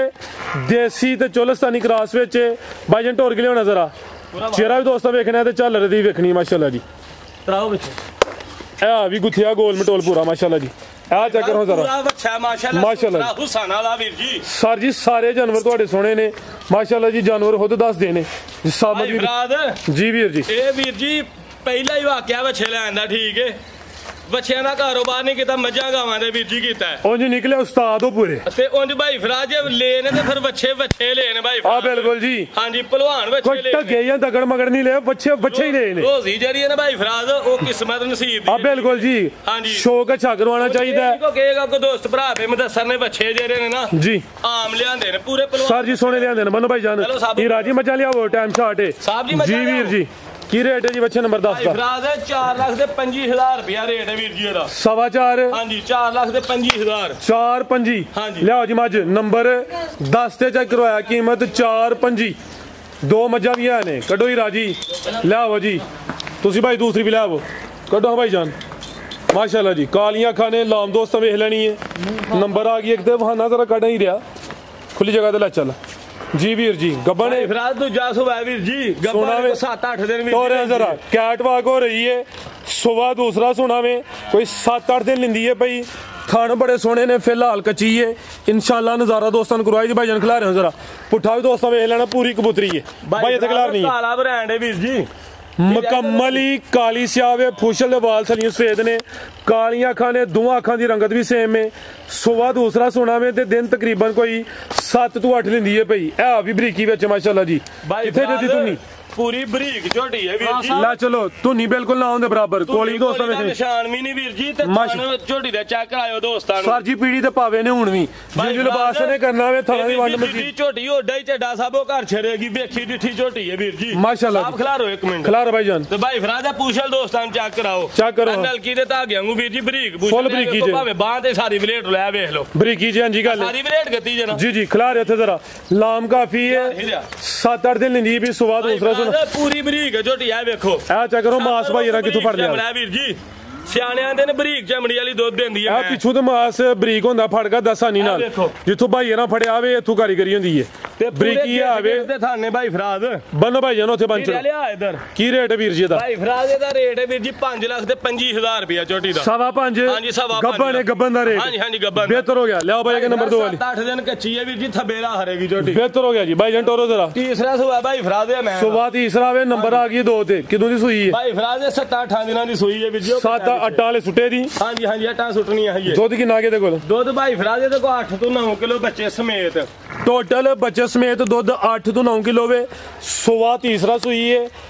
ਦੇਸੀ ਤੇ ਚੋਲਸਤਾਨੀ ਕਰਾਸ ਵਿੱਚ ਭਾਈ ਜੰਟੋ ਕੇ ਲਿਆਉਣਾ ਜ਼ਰਾ ਚਿਹਰਾ ਵੀ ਦੋਸਤਾਂ ਵੇਖਣਾ ਤੇ ਝਾਲਰ ਦੀ ਵੇਖਣੀ ਮਾਸ਼ਾਅੱਲਾ ਜੀ ਤਰਾਓ ਵਿੱਚ ਇਹ ਵੀ ਗੁੱਥਿਆ ਗੋਲ ਮਟੋਲ ਪੂਰਾ ਮਾਸ਼ਾਅੱਲਾ ਜੀ ਆ ਚੈੱਕ ਕਰੋ ਜ਼ਰਾ ਪੂਰਾ ਬੱਚਾ ਮਾਸ਼ਾਅੱਲਾ ਹੁਸਨ ਵਾਲਾ ਵੀਰ ਜੀ ਸਰ ਜੀ ਸਾਰੇ ਜਾਨਵਰ ਤੁਹਾਡੇ ਸੋਹਣੇ ਨੇ ਮਾਸ਼ਾਅੱਲਾ ਜੀ ਜਾਨਵਰ ਖੁਦ ਦੱਸਦੇ ਨੇ ਭਾਈ ਫਰਾਜ਼ ਜੀ ਵੀਰ ਜੀ ਇਹ ਵੀਰ ਜੀ ਪਹਿਲਾ ਹੀ ਵਾਕਿਆ ਬੱਚੇ ਲੈਣ ਦਾ ਠੀਕ ਹੈ ਬੱਚਿਆਂ ਦਾ ਕਾਰੋਬਾਰ ਨਹੀਂ ਕੀਤਾ ਮੱਝਾਂ ਗਾਵਾਂ ਦੇ ਵੀਰ ਜੀ ਕੀਤਾ ਉਂਝ ਨਿਕਲੇ ਉਸਤਾਦ ਹੋ ਪੂਰੇ ਤੇ ਉਂਝ ਭਾਈ ਫਰਾਜ਼ ਲੈ ਨੇ ਤੇ ਫਿਰ ਬੱਚੇ ਲੈ ਨੇ ਭਾਈ ਆ ਬਿਲਕੁਲ ਜੀ ਹਾਂਜੀ ਪਹਿਲਵਾਨ ਬੱਚੇ ਲੈ ਕੋਈ ਟੱਗੇ ਜਾਂ ਦਗੜ ਮਗੜ ਨਹੀਂ ਲੈ ਬੱਚੇ ਹੀ ਲੈ ਨੇ ਰੋਜ਼ੀ ਜਿਹੜੀ ਹੈ ਨਾ ਭਾਈ ਫਰਾਜ਼ ਉਹ ਕਿਸਮਤ ਨਸੀਬ ਦੀ ਆ ਬਿਲਕੁਲ ਜੀ ਹਾਂਜੀ ਸ਼ੌਕ ਅੱਛਾ ਕਰਵਾਉਣਾ ਚਾਹੀਦਾ ਕੋ ਕਹੇਗਾ ਕੋ ਦੋਸਤ ਭਰਾ ਪੇ ਮੁਦੱਸਰ ਨੇ ਬੱਚੇ ਜਿਹੜੇ ਨੇ ਨਾ ਜੀ ਆਮ ਲਿਆਂਦੇ ਨੇ ਪੂਰੇ ਪਹਿਲਵਾਨ ਸਰ ਜੀ ਸੋਹਣੇ ਲਿਆਂਦੇ ਨੇ ਮਨੋ ਭਾਈ ਜਾਨ ਇਹ ਰਾਜੀ ਮੱਝਾਂ ਲਿਆਵੋ ਟਾਈਮ ਸ਼ਾਟ ਹੈ ਜੀ ਵੀਰ ਜੀ ਕੀ ਰੇਟ ਹੈ ਜੀ ਬੱਚੇ ਨੰਬਰ 10 ਦਾ ਫਰਾਜ਼ 4 ਲੱਖ ਤੇ 25000 ਰੁਪਿਆ ਰੇਟ ਹੈ ਵੀਰ ਜੀ ਇਹਦਾ 4.5 ਹਾਂਜੀ 4 ਲੱਖ ਤੇ 25000 4.5 ਹਾਂਜੀ ਲਿਆਓ ਜੀ ਮੱਝ ਨੰਬਰ 10 ਤੇ ਚੈੱਕ ਕਰਵਾਇਆ ਕੀਮਤ 4.5 ਦੋ ਮੱਝਾਂ ਵੀ ਆ ਨੇ ਕੱਢੋ ਹੀ ਰਾਜੀ ਲਿਆਓ ਜੀ ਤੁਸੀਂ ਭਾਈ ਦੂਸਰੀ ਵੀ ਲਿਆਓ ਕੱਢੋ ਭਾਈ ਜਾਨ ਮਾਸ਼ਾਅੱਲਾ ਜੀ ਕਾਲੀਆਂ ਅੱਖਾਂ ਨੇ ਲਾਮ ਦੋਸਤਾਂ ਵੇਖ ਲੈਣੀ ਹੈ ਨੰਬਰ ਆ ਗਈ ਇੱਕ ਤੇ ਬਹਾਨਾ ਜ਼ਰਾ ਕੱਢ ਹੀ ਰਿਹਾ ਖੁੱਲੀ ਜਗ੍ਹਾ ਤੇ ਲੈ ਚੱਲ ਜੀ ਵੀਰ ਜੀ ਗੱਬਣ ਫਰਾਜ਼ ਦੂਜਾ ਸੁਭਾ ਵੀਰ ਜੀ ਗੱਬਣ 7-8 ਦਿਨ ਵੀ ਤੋਰੇ ਜ਼ਰਾ ਕੈਟ ਵਾਕ ਹੋ ਰਹੀ ਹੈ ਸੁਬਾ ਦੂਸਰਾ ਸੁਣਾ ਵੇ ਕੋਈ 7-8 ਦਿਨ ਲਿੰਦੀ ਹੈ ਭਾਈ ਥਣ ਬੜੇ ਸੋਹਣੇ ਨੇ ਫਿਲਹਾਲ ਕੱਚੀ ਹੈ ਇਨਸ਼ਾਅੱਲਾ ਨਜ਼ਾਰਾ ਦੋਸਤਾਂ ਨੂੰ ਕਰਵਾਈ ਜੀ ਭਾਈ ਜਨ ਖਿਲਾ ਰਹੇ ਹੋ ਜ਼ਰਾ ਪੁੱਠਾ ਵੀ ਦੋਸਤਾਂ ਵੇਖ ਲੈਣਾ ਪੂਰੀ ਕਬੂਤਰੀ ਹੈ ਭਾਈ ਇੱਥੇ ਖਿਲਾ ਨਹੀਂ ਕਾਲਾ ਬ੍ਰਾਂਡ ਹੈ ਵੀਰ ਜੀ ਮੁਕੰਮਲੀ ਕਾਲੀ ਸਿਆਵੇ ਫੁਸ਼ਲ ਦੇ ਵਾਲ ਥਲੀਆਂ ਸਫੇਦ ਨੇ ਕਾਲੀਆਂ ਅੱਖਾਂ ਨੇ ਦੋਵਾਂ ਅੱਖਾਂ ਦੀ ਰੰਗਤ ਵੀ ਸੇਮ ਹੈ ਸੁਬਾ ਦੂਸਰਾ ਸੁਣਾਵੇ ਤੇ ਦਿਨ ਤਕਰੀਬਨ ਕੋਈ 7 ਤੋਂ 8 ਲਿੰਦੀ ਹੈ ਭਈ ਇਹ ਵੀ ਬਰੀਕੀ ਵਿੱਚ ਮਾਸ਼ਾਅੱਲਾ ਜੀ ਕਿੱਥੇ ਜਦੀ ਤੁਨੀ ਪੂਰੀ ਬਰੀਕ ਝੋਟੀ ਹੈ ਵੀਰ ਜੀ ਲੈ ਚਲੋ ਤੁਨੀ ਬਿਲਕੁਲ ਨਾ ਹੁੰਦੇ ਬਰਾਬਰ ਕੋਲੀ ਦੋਸਤਾਂ ਵਿੱਚ ਨਿਸ਼ਾਨ ਵੀ ਨਹੀਂ ਵੀਰ ਜੀ ਤੇ ਝੋਟੀ ਦਾ ਚੈੱਕ ਕਰਾਇਓ ਦੋਸਤਾਂ ਨੂੰ ਸਰ ਜੀ ਪੀੜੀ ਤੇ ਪਾਵੇ ਨੇ ਹੁਣ ਵੀ ਜਿਉਂ ਲਿਬਾਸ ਨੇ ਕਰਨਾ ਵੇ ਥਾਣਾ ਦੀ ਵੰਡ ਮੱਜੀ ਝੋਟੀ ਓਡਾ ਹੀ ਚੱਡਾ ਸਾਬੋ ਘਰ ਛੜੇਗੀ ਵੇਖੀ ਡਿੱਠੀ ਝੋਟੀ ਹੈ ਵੀਰ ਜੀ ਮਾਸ਼ਾਅੱਲਾ ਆਪ ਖਿਲਾਰੋ ਇੱਕ ਮਿੰਟ ਖਿਲਾਰੋ ਭਾਈ ਜਾਨ ਤੇ ਭਾਈ ਫਰਾਜ਼ਾ ਪੂਛਲ ਦੋਸਤਾਂ ਨੂੰ ਚੈੱਕ ਕਰਾਓ ਚੈੱਕ ਕਰੋ ਨਲਕੀ ਦੇ ਧਾਗਿਆਂ ਨੂੰ ਵੀਰ ਜੀ ਬਰੀਕ ਫੁੱਲ ਬਰੀਕੀ ਜੇ ਭਾਵੇਂ ਬਾਹ ਤੇ ਸਾਰੀ ਬਲੇਡ ਲੈ ਵੇਖ ਲਓ ਬਰੀਕੀ ਜੀ ਹਾਂਜੀ ਗੱਲ ਸਾਰੀ ਬਲੇਡ ਗੱਤੀ ਜਨਾ ਜੀ ਖਿਲਾਰੇ ਉੱਥੇ ਜ਼ਰਾ ਲਾਮ ਕਾਫੀ ਹੈ 7-8 ਦਿਨ ਲਿੰਦੀ ਵੀ ਸੁਬਾ ਦੂਸਰਾ ਸੁਣ ਪੂਰੀ ਬਰੀਕ ਝੋਟੀ ਆ ਵੇਖੋ ਇਹ ਚੈੱਕ ਕਰੋ ਮਾਸ ਭਾਈ ਇਹਨਾਂ ਕਿੱਥੋਂ ਫੜ ਲਿਆ ਵੀਰ ਜੀ ਸਿਆਣਿਆਂ ਦੇ ਨੇ ਬਰੀਕ ਚਮੜੀ ਵਾਲੀ ਦੁੱਧ ਦਿੰਦੀ ਹੈ ਆ ਪਿੱਛੋਂ ਤੇ ਮਾਸ ਬਰੀਕ ਹੁੰਦਾ ਫੜਗਾ ਦਸਾਨੀ ਨਾਲ ਜਿੱਥੋਂ ਭਾਈ ਇਹਨਾਂ ਫੜਿਆ ਆਵੇ ਇੱਥੋਂ ਕਾਰੀਗਰੀ ਹੁੰਦੀ ਹੈ ਤੇ ਬਰੀਕੀ ਆਵੇ ਤੇ ਥਾਨੇ ਭਾਈ ਫਰਾਜ਼ ਬੰਨੋ ਭਾਈ ਜਾਨ ਉੱਥੇ ਬੰਨ ਚਲੋ ਲਿਆ ਇਧਰ ਕੀ ਰੇਟ ਹੈ ਵੀਰ ਜੀ ਦਾ ਭਾਈ ਫਰਾਜ਼ ਦਾ ਰੇਟ ਹੈ ਵੀਰ ਜੀ 5 ਲੱਖ ਤੇ 25000 ਰੁਪਿਆ ਝੋਟੀ ਦਾ 5.5 ਹਾਂਜੀ 5.5 ਗੱਬਨ ਹੈ ਗੱਬਨ ਦਾ ਰੇਟ ਹਾਂਜੀ ਗੱਬਨ ਬਿਹਤਰ ਹੋ ਗਿਆ ਲਿਆਓ ਭਾਈ ਕਿ ਨੰਬਰ 2 ਵਾਲੀ 8 ਦਿਨ ਕੱਚੀ ਹੈ ਵੀਰ ਜੀ ਥਬੇਰਾ ਹਰੇਗੀ ਝੋਟੀ ਬਿਹਤਰ ਹੋ ਗਿਆ ਜੀ ਭਾਈ ਜਾਨ ਟੋਰੋ ਜ਼ਰਾ ਤੀਸਰਾ ਸੁਬਾ ਭਾਈ ਫਰਾਜ਼ ਹੈ ਮੈਂ ਸੁਬਾ ਤੀਸਰਾ ਵੇ ਨੰਬਰ ਆ ਗਈ 2 ਤੇ ਕਿਦੋਂ ਦੀ ਸੂਈ ਹੈ ਭਾਈ ਫਰਾਜ਼ 7-8 ਦਿਨਾਂ ਦੀ ਸੂਈ ਹੈ ਵੀਰ ਜੀ 7-8 ਵਾਲੇ ਸੁੱਟੇ ਦੀ ਹਾਂਜੀ ਅਟਾਂ ਸੁੱਟਣੀਆਂ ਹੈ ਦੁੱਧ ਕਿੰਨਾ ਕਿਤੇ ਕੋਲ ਦੁੱਧ ਭਾਈ ਫਰਾਜ਼ ਦੇ ਕੋਲ 8 ਤੋਂ 9 ਕਿਲੋ ਬੱਚੇ ਸਮੇਤ ਟੋਟਲ ਬੱਚੇ ਸਮੇਤ ਦੁੱਧ 8 ਤੋਂ 9 ਕਿਲੋ ਵੇ ਸੁਬਾ ਤੀਸਰਾ ਸੂਈ ਹੈ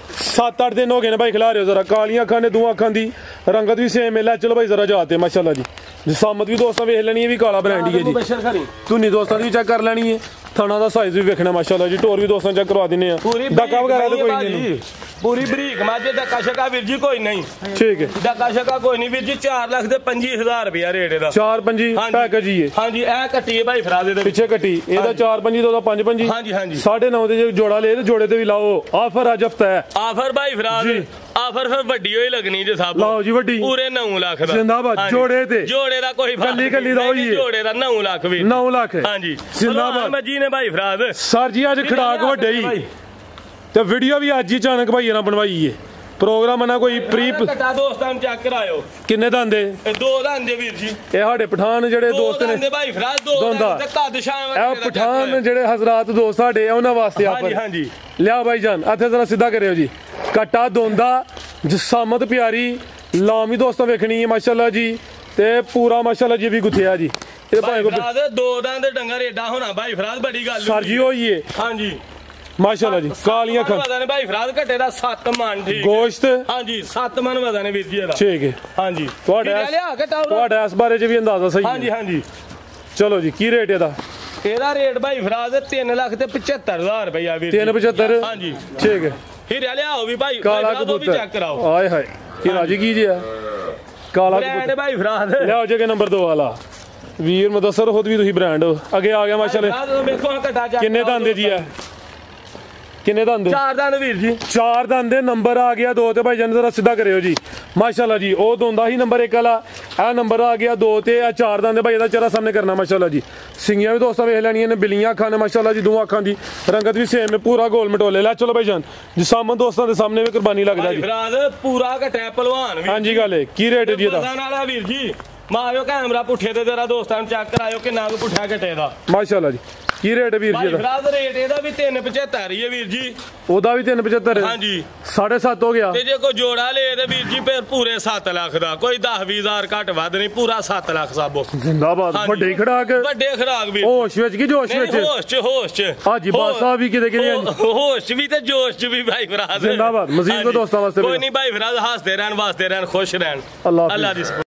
7-8 ਦਿਨ ਹੋ ਗਏ ਨੇ ਭਾਈ ਖਿਲਾ ਰਹੇ ਹੋ ਜ਼ਰਾ ਕਾਲੀਆਂ ਅੱਖਾਂ ਨੇ ਦੋਵਾਂ ਅੱਖਾਂ ਦੀ ਰੰਗਤ ਵੀ ਸੇਮ ਹੈ ਲੈ ਚਲੋ ਭਾਈ ਜ਼ਰਾ ਜਾਤੇ ਮਾਸ਼ਾਅੱਲਾ ਜੀ ਜਿਸਾਮਤ ਵੀ ਦੋਸਤਾਂ ਵੇਖ ਲੈਣੀ ਹੈ ਵੀ ਕਾਲਾ ਬ੍ਰਾਂਡੀ ਹੈ ਜੀ ਤੁਨੀ ਦੋਸਤਾਂ ਦੀ ਵੀ ਚੈੱਕ ਕਰ ਲੈਣੀ ਹੈ ਥਣਾ ਦਾ ਸਾਈਜ਼ ਵੀ ਵੇਖਣਾ ਮਾਸ਼ਾਅੱਲਾ ਜੀ ਟੋਰ ਵੀ ਦੋਸਤਾਂ ਚੈੱਕ ਕਰਵਾ ਦਿੰਨੇ ਆ ਡੱਕਾ ਵਗੈਰਾ ਤੇ ਕੋਈ ਨਹੀਂ ਪੂਰੀ ਬਰੀਕ ਮਾਝੇ ਡੱਕਾ ਸ਼ਕਾ ਵੀਰ ਜੀ ਕੋਈ ਨਹੀਂ ਠੀਕ ਹੈ ਡੱਕਾ ਸ਼ਕਾ ਕੋਈ ਨਹੀਂ ਵੀਰ ਜੀ 4 ਲੱਖ ਤੇ 25000 ਰੁਪਿਆ ਰੇਟ ਇਹਦਾ 4-5 ਪੈਕੇਜ ਹੀ ਹੈ ਹਾਂਜੀ ਇਹ ਕੱਟੀ ਹੈ ਭਾਈ ਫਰਾਜ਼ੇ ਦੇ ਪਿੱਛੇ ਕੱਟੀ ਇਹਦਾ 4-5 ਦਾ 5-5 ਹਾਂਜੀ 9.5 ਦੇ ਜੇ ਜੋੜਾ ਲੈ ਤੇ ਜੋੜੇ ਤੇ ਵੀ ਲਾਓ ਆਫਰ ਅੱਜ ਹਫਤਾ ਹੈ ਆਫਰ ਭਾਈ ਫਰਾਜ਼ ਆਫਰ ਫਿਰ ਵੱਡੀ ਹੋਈ ਲੱਗਣੀ ਜੇ ਸਾਹਿਬ ਲਾਓ ਜੀ ਵੱਡੀ ਪੂਰੇ 9 ਲੱਖ ਦਾ ਜ਼ਿੰਦਾਬਾਦ ਜੋੜੇ ਦਾ ਕੋਈ ਫਰਕ ਕੱਲੀ ਦਾ ਹੋਈ ਹੈ ਜੋੜੇ ਦਾ 9 ਲੱਖ ਵੀ 9 ਲੱਖ ਹਾਂਜੀ ਜ਼ਿੰਦਾਬਾਦ ਮੱਜੀ ਨੇ ਭਾਈ ਫਰਾਜ਼ ਸਰ ਜੀ ਅੱਜ ਖੜਾਕ ਵੱਡੇ ਹੀ ਤੇ ਵੀਡੀਓ ਵੀ ਅੱਜ ਹੀ ਅਚਾਨਕ ਭਾਈ ਨਾਲ ਬਣਵਾਈ ਹੈ ਪ੍ਰੋਗਰਾਮ ਨਾ ਕੋਈ ਪ੍ਰੀ ਕੱਟਾ ਦੋਸਤਾਂ ਨੂੰ ਚੈੱਕ ਕਰਾਇਓ ਕਿੰਨੇ ਦੰਦੇ ਇਹ 2 ਦੰਦੇ ਵੀਰ ਜੀ ਇਹ ਸਾਡੇ ਪਠਾਨ ਜਿਹੜੇ ਦੋਸਤ ਨੇ ਭਾਈ ਫਰਾਜ਼ 2 ਦੰਦੇ ਕੱਦ ਸ਼ਾਮ ਇਹ ਪਠਾਨ ਜਿਹੜੇ ਹਜ਼ਰਤ ਦੋਸਤ ਸਾਡੇ ਆ ਉਹਨਾਂ ਵਾਸਤੇ ਆਫਰ ਹਾਂਜੀ ਲਿਆ ਭਾਈ ਜਾਨ ਇੱਥੇ ਜ਼ਰਾ ਸਿੱਧਾ ਕਰਿਓ ਜੀ ਕੱਟਾ ਦੋਂਦਾ ਜਸਾਮਤ ਪਿਆਰੀ ਲਾਮੀ ਦੋਸਤਾਂ ਵੇਖਣੀ ਹੈ ਮਾਸ਼ਾਅੱਲਾ ਜੀ ਤੇ ਪੂਰਾ ਮਾਸ਼ਾਅੱਲਾ ਜੀ ਵੀ ਗੁੱਥਿਆ ਜੀ ਇਹ ਭਾਈ ਫਰਾਜ਼ 2 ਦੰਦ ਡੰਗਰ ਏਡਾ ਹੋਣਾ ਭਾਈ ਫਰਾਜ਼ ਬੜੀ ਗੱਲ ਸਰ ਜੀ ਹੋਈ ਹੈ ਹਾਂਜੀ ਮਾਸ਼ਾਅੱਲਾ ਜੀ ਕਾਲੀਆਂ ਅੱਖਾਂ ਪਤਾ ਨੇ ਭਾਈ ਫਰਾਜ਼ ਘੱਟੇ ਦਾ 7 ਮਣ ਠੀਕ ਗੋਸ਼ਤ ਹਾਂਜੀ 7 ਮਣ ਪਤਾ ਨੇ ਵੀਰ ਜੀ ਇਹਦਾ ਠੀਕ ਹੈ ਹਾਂਜੀ ਤੁਹਾਡਾ ਇਸ ਬਾਰੇ ਚ ਵੀ ਅੰਦਾਜ਼ਾ ਸਹੀ ਹੈ ਹਾਂਜੀ ਚਲੋ ਜੀ ਕੀ ਰੇਟ ਇਹਦਾ ਰੇਟ ਭਾਈ ਫਰਾਜ਼ 3 ਲੱਖ ਤੇ 75000 ਰੁਪਇਆ ਵੀਰ 375 ਹਾਂਜੀ ਠੀਕ ਹੈ ਹੀਰੇ ਲਿਆਓ ਵੀ ਭਾਈ ਕਾਲਾ ਉਹ ਵੀ ਚੈੱਕ ਕਰਾਓ ਕਬੂਤਰ ਆਏ ਹਾਏ ਇਹ ਰਾਜੀ ਕੀ ਜੀ ਆ ਕਾਲਾ ਬ੍ਰਾਂਡ ਕਬੂਤਰ ਭਾਈ ਫਰਾਦ ਲਿਆਓ ਜੇ ਨੰਬਰ 2 ਵਾਲਾ ਵੀਰ ਮੁਦੱਸਰ ਖੁਦ ਵੀ ਤੁਸੀਂ ਬ੍ਰਾਂਡ ਹੋ ਅੱਗੇ ਆ ਗਿਆ ਮਾਸ਼ਾਅੱਲਾ ਫਰਾਦ ਵੇਖੋ ਘਟਾ ਚੱਕ ਕਿੰਨੇ ਦੰਦ ਜੀ ਆ ਕਿੰਨੇ ਦੰਦ 4 ਦੰਦ ਵੀਰ ਜੀ 4 ਦੰਦ ਦੇ ਨੰਬਰ ਆ ਗਿਆ 2 ਤੇ ਭਾਈ ਜਾਨ ਜ਼ਰਾ ਸਿੱਧਾ ਕਰਿਓ ਜੀ ਮਾਸ਼ਾਅੱਲਾ ਜੀ ਉਹ ਦੋਂਦਾ ਹੀ ਨੰਬਰ 1 ਵਾਲਾ ਇਹ ਨੰਬਰ ਆ ਗਿਆ 2 ਤੇ ਇਹ 4 ਦੰਦ ਦੇ ਭਾਈ ਇਹਦਾ ਚਿਹਰਾ ਸਾਹਮਣੇ ਕਰਨਾ ਮਾਸ਼ਾਅੱਲਾ ਜੀ ਸਿੰਗੀਆਂ ਵੀ ਦੋਸਤਾਂ ਵੇਖ ਲੈਣੀਆਂ ਨੇ ਬਿੱਲੀਆਂ ਅੱਖਾਂ ਨੇ ਮਾਸ਼ਾਅੱਲਾ ਜੀ ਦੋ ਅੱਖਾਂ ਦੀ ਰੰਗਤ ਵੀ ਸੇਮ ਹੈ ਪੂਰਾ ਗੋਲ ਮਟੋਲੇ ਲੈ ਚਲੋ ਭਾਈ ਜਾਨ ਜੀ ਸਾਹਮਣੇ ਦੋਸਤਾਂ ਦੇ ਸਾਹਮਣੇ ਵੀ ਕੁਰਬਾਨੀ ਲੱਗਦਾ ਜੀ ਫਰਾਦ ਪੂਰਾ ਘਟਿਆ ਪਹਿਲਵਾਨ ਵੀ ਹਾਂਜੀ ਗੱਲ ਹੈ ਕੀ ਰੇਟ ਹੈ ਜੀ ਇਹਦਾ ਪਤਾ ਨਾਲਾ ਵੀਰ ਜੀ ਮਾਰਿਓ ਕੈਮਰਾ ਪੁੱਠੇ ਤੇ ਤੇਰਾ ਦੋਸਤਾਂ ਨੂੰ ਚੈੱਕ ਕਰਾਇਓ ਕਿੰਨਾ ਕੁ ਪੁੱਠਾ ਘਟੇ ਦਾ ਮਾਸ਼ਾਅੱਲਾ ਜੀ ਕੀ ਰੇਟ ਹੈ ਵੀਰ ਜੀ ਭਾਈ ਇਹਦਾ ਫਰਾਦ ਰੇਟ ਇਹਦਾ ਵੀ 375 ਹੀ ਹੈ ਵੀਰ ਜੀ ਉਹਦਾ ਵੀ 375 ਹੈ ਹਾਂਜੀ 7.5 ਹੋ ਗਿਆ ਤੇ ਜੇ ਕੋਈ ਜੋੜਾ ਲੇ ਤੇ ਵੀਰ ਜੀ ਫਿਰ ਪੂਰੇ 7 ਲੱਖ ਦਾ ਕੋਈ 10-20 ਹਜ਼ਾਰ ਘੱਟ ਵੱਧ ਨਹੀਂ ਪੂਰਾ 7 ਲੱਖ ਸਾਬੋ ਜ਼ਿੰਦਾਬਾਦ ਵੱਡੇ ਖੜਾਕ ਵੱਡੇ ਖਰਾਕ ਵੀਰ ਹੋਸ਼ ਵਿੱਚ ਕੀ ਜੋਸ਼ ਵਿੱਚ ਹੋਸ਼ ਚ ਹਾਜੀ ਬਾਦਸ਼ਾਹ ਵੀ ਕਿਤੇ ਕਿਤੇ ਹੋਸ਼ ਵੀ ਤੇ ਜੋਸ਼ ਚ ਵੀ ਭਾਈ ਫਰਾਦ ਜ਼ਿੰਦਾਬਾਦ ਮਜ਼ੀਦ ਕੋ ਦੋਸਤਾਂ ਵਾਸਤੇ ਕੋਈ ਨਹੀਂ ਭਾਈ ਫਰਾਦ ਹੱਸਦੇ ਰਹਿਣ ਵਾਸਤੇ ਰਹਿਣ ਖੁਸ਼ ਰਹਿਣ ਅੱਲਾਹ ਅੱਲਾ ਦੀ